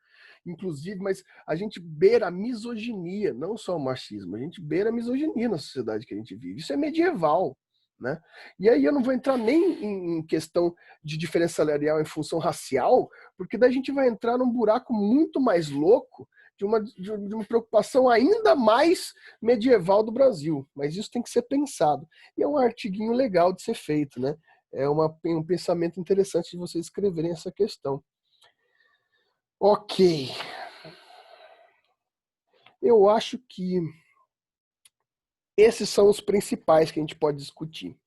inclusive, mas a gente beira a misoginia, não só o machismo, a gente beira a misoginia na sociedade que a gente vive. Isso é medieval, né? E aí eu não vou entrar nem em questão de diferença salarial em função racial, porque daí a gente vai entrar num buraco muito mais louco de uma preocupação ainda mais medieval do Brasil. Mas isso tem que ser pensado. E é um artiguinho legal de ser feito, né? É um pensamento interessante de vocês escreverem essa questão. Ok. Eu acho que esses são os principais que a gente pode discutir.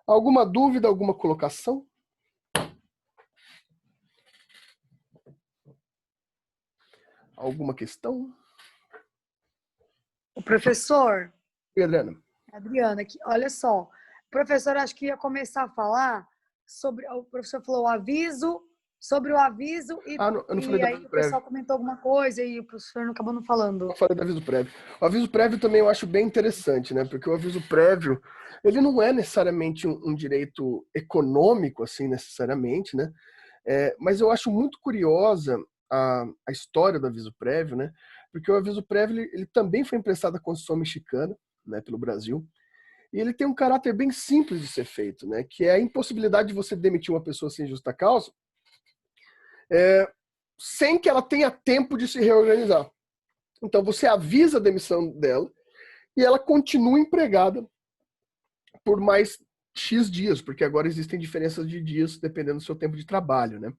Alguma dúvida, alguma colocação? Alguma questão? O professor, Adriana. Adriana, aqui, olha só. O professor acho que ia começar a falar sobre. O professor falou sobre o aviso e, eu não falei e aí o pessoal comentou alguma coisa e o professor não acabou não falando. Eu falei do aviso prévio. O aviso prévio também eu acho bem interessante, né? Porque o aviso prévio, ele não é necessariamente um direito econômico, assim, necessariamente, né? Mas eu acho muito curiosa a história do aviso prévio, né? Porque o aviso prévio, ele também foi emprestado à Constituição mexicana, né, pelo Brasil. E ele tem um caráter bem simples de ser feito, né? Que é a impossibilidade de você demitir uma pessoa sem justa causa, sem que ela tenha tempo de se reorganizar. Então você avisa a demissão dela e ela continua empregada por mais X dias, porque agora existem diferenças de dias dependendo do seu tempo de trabalho, né?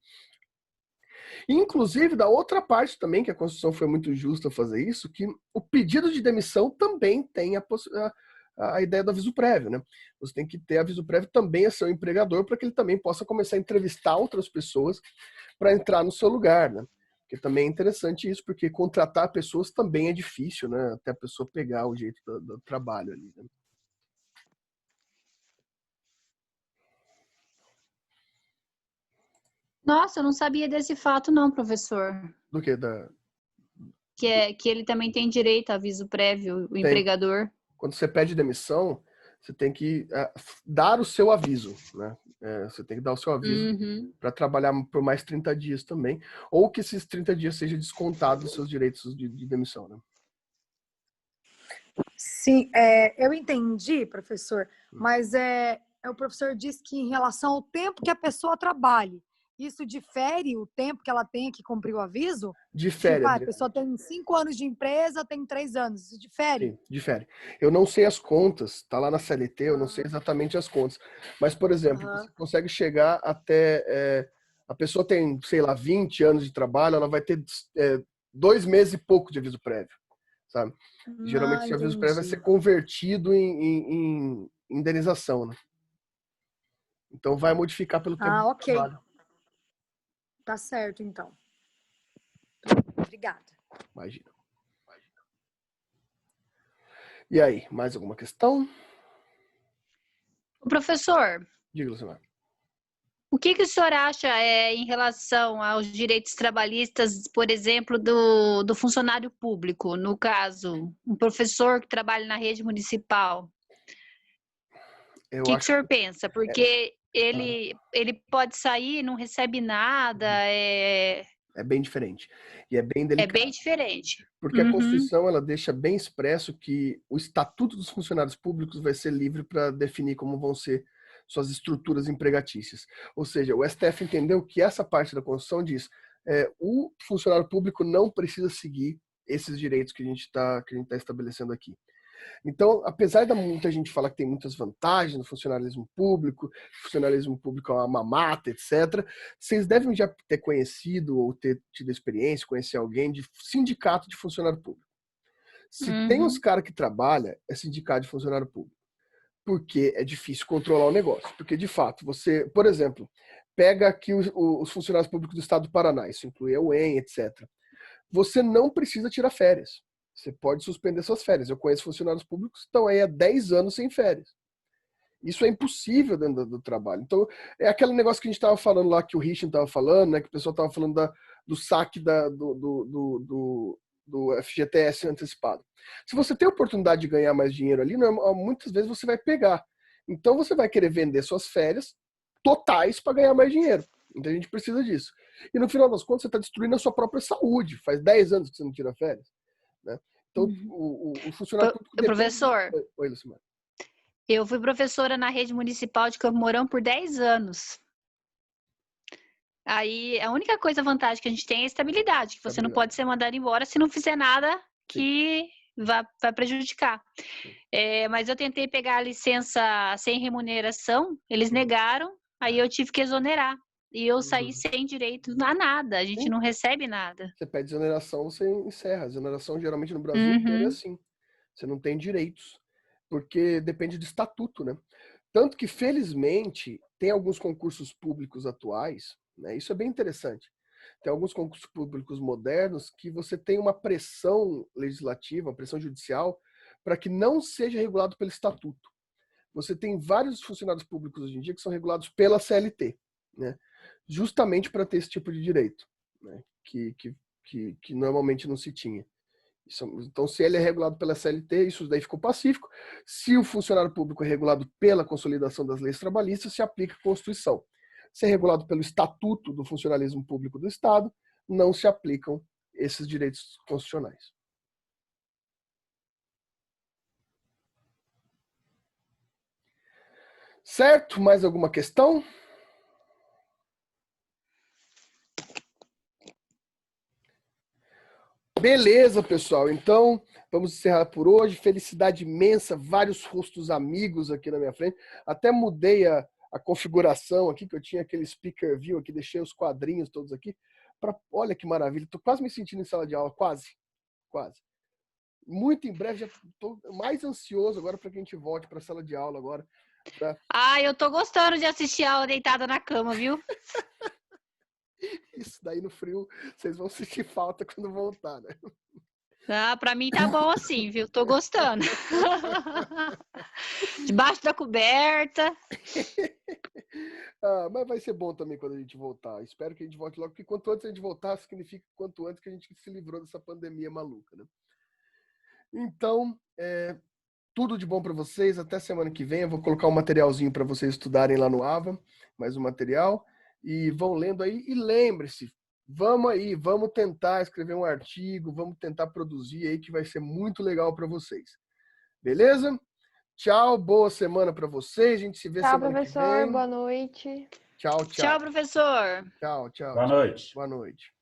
E, inclusive, da outra parte também, que a Constituição foi muito justa a fazer isso, que o pedido de demissão também tem a ideia do aviso prévio, né? Você tem que ter aviso prévio também a seu empregador para que ele também possa começar a entrevistar outras pessoas para entrar no seu lugar, né? Porque também é interessante isso, porque contratar pessoas também é difícil, né? Até a pessoa pegar o jeito do trabalho ali, né? Nossa, eu não sabia desse fato não, professor. Do que? Que ele também tem direito a aviso prévio, o Tem. empregador. Quando você pede demissão, você tem que dar o seu aviso, né? Você tem que dar o seu aviso para trabalhar por mais 30 dias também, ou que esses 30 dias seja descontado dos seus direitos de demissão, né? Sim, eu entendi, professor, mas o professor disse que em relação ao tempo que a pessoa trabalhe, isso difere o tempo que ela tem que cumprir o aviso? Difere, Tipo, a Adriana. pessoa tem 5 anos de empresa, tem 3 anos, isso difere? Sim, difere. Eu não sei as contas, tá lá na CLT, eu não sei exatamente as contas. Mas, por exemplo, você consegue chegar até... a pessoa tem, sei lá, 20 anos de trabalho, ela vai ter 2 meses e pouco de aviso prévio, sabe? Geralmente esse aviso prévio vai ser convertido em indenização, né? Então vai modificar pelo tempo de trabalho. Tá certo, então. Obrigada. Imagina. E aí, mais alguma questão? O professor, Diga, Lucimar. o que o senhor acha em relação aos direitos trabalhistas, por exemplo, do funcionário público? No caso, um professor que trabalha na rede municipal. O que o senhor pensa? Porque ele pode sair e não recebe nada. É bem diferente. E é bem delicado. É bem diferente. Porque a Constituição, ela deixa bem expresso que o Estatuto dos Funcionários Públicos vai ser livre para definir como vão ser suas estruturas empregatícias. Ou seja, o STF entendeu que essa parte da Constituição diz o funcionário público não precisa seguir esses direitos que a gente tá estabelecendo aqui. Então, apesar de muita gente falar que tem muitas vantagens no funcionalismo público é uma mamata, etc., vocês devem já ter conhecido ou ter tido experiência, conhecer alguém de sindicato de funcionário público. Se tem uns caras que trabalham, é sindicato de funcionário público. Porque é difícil controlar o negócio. Porque, de fato, você, por exemplo, pega aqui os funcionários públicos do Estado do Paraná, isso inclui a UEM, etc. Você não precisa tirar férias. Você pode suspender suas férias. Eu conheço funcionários públicos que estão aí há 10 anos sem férias. Isso é impossível dentro do trabalho. Então, é aquele negócio que a gente estava falando lá, que o Richard estava falando, né, que o pessoal estava falando do saque do FGTS antecipado. Se você tem a oportunidade de ganhar mais dinheiro ali, muitas vezes você vai pegar. Então, você vai querer vender suas férias totais para ganhar mais dinheiro. Então, a gente precisa disso. E no final das contas, você está destruindo a sua própria saúde. Faz 10 anos que você não tira férias. Né? Então, o funcionário público... Professor, Oi, Lucimar. Eu fui professora na rede municipal de Campo Mourão por 10 anos. Aí, a única vantagem que a gente tem é a estabilidade, que você não pode ser mandado embora se não fizer nada que vai prejudicar. Mas eu tentei pegar a licença sem remuneração, eles negaram, aí eu tive que exonerar. E eu saí sem direito a nada, a gente não recebe nada. Você pede exoneração, você encerra. A exoneração, geralmente, no Brasil inteiro é assim. Você não tem direitos, porque depende do estatuto, né? Tanto que, felizmente, tem alguns concursos públicos atuais, né? Isso é bem interessante. Tem alguns concursos públicos modernos que você tem uma pressão legislativa, uma pressão judicial, para que não seja regulado pelo estatuto. Você tem vários funcionários públicos hoje em dia que são regulados pela CLT, né? Justamente para ter esse tipo de direito, né? Que normalmente não se tinha. Então, se ele é regulado pela CLT, isso daí ficou pacífico. Se o funcionário público é regulado pela consolidação das leis trabalhistas, se aplica a Constituição. Se é regulado pelo Estatuto do Funcionalismo Público do Estado, não se aplicam esses direitos constitucionais. Certo? Mais alguma questão? Beleza, pessoal. Então, vamos encerrar por hoje. Felicidade imensa, vários rostos amigos aqui na minha frente. Até mudei a configuração aqui, que eu tinha aquele speaker view aqui, deixei os quadrinhos todos aqui. Olha que maravilha. Estou quase me sentindo em sala de aula, quase. Muito em breve, já estou mais ansioso agora para que a gente volte para a sala de aula agora. Eu tô gostando de assistir aula deitada na cama, viu? Isso daí no frio, vocês vão sentir falta quando voltar, né? Ah, pra mim tá bom assim, viu? Tô gostando. Debaixo da coberta. Mas vai ser bom também quando a gente voltar. Espero que a gente volte logo, porque quanto antes a gente voltar, significa quanto antes que a gente se livrou dessa pandemia maluca, né? Então, tudo de bom para vocês. Até semana que vem. Eu vou colocar um materialzinho para vocês estudarem lá no AVA, mais um material. E vão lendo aí. E lembre-se, vamos tentar escrever um artigo, vamos tentar produzir aí, que vai ser muito legal para vocês. Beleza? Tchau, boa semana para vocês. A gente se vê semana que vem. Tchau, professor. Boa noite. Tchau. Tchau, professor. Tchau. Boa noite. Boa noite.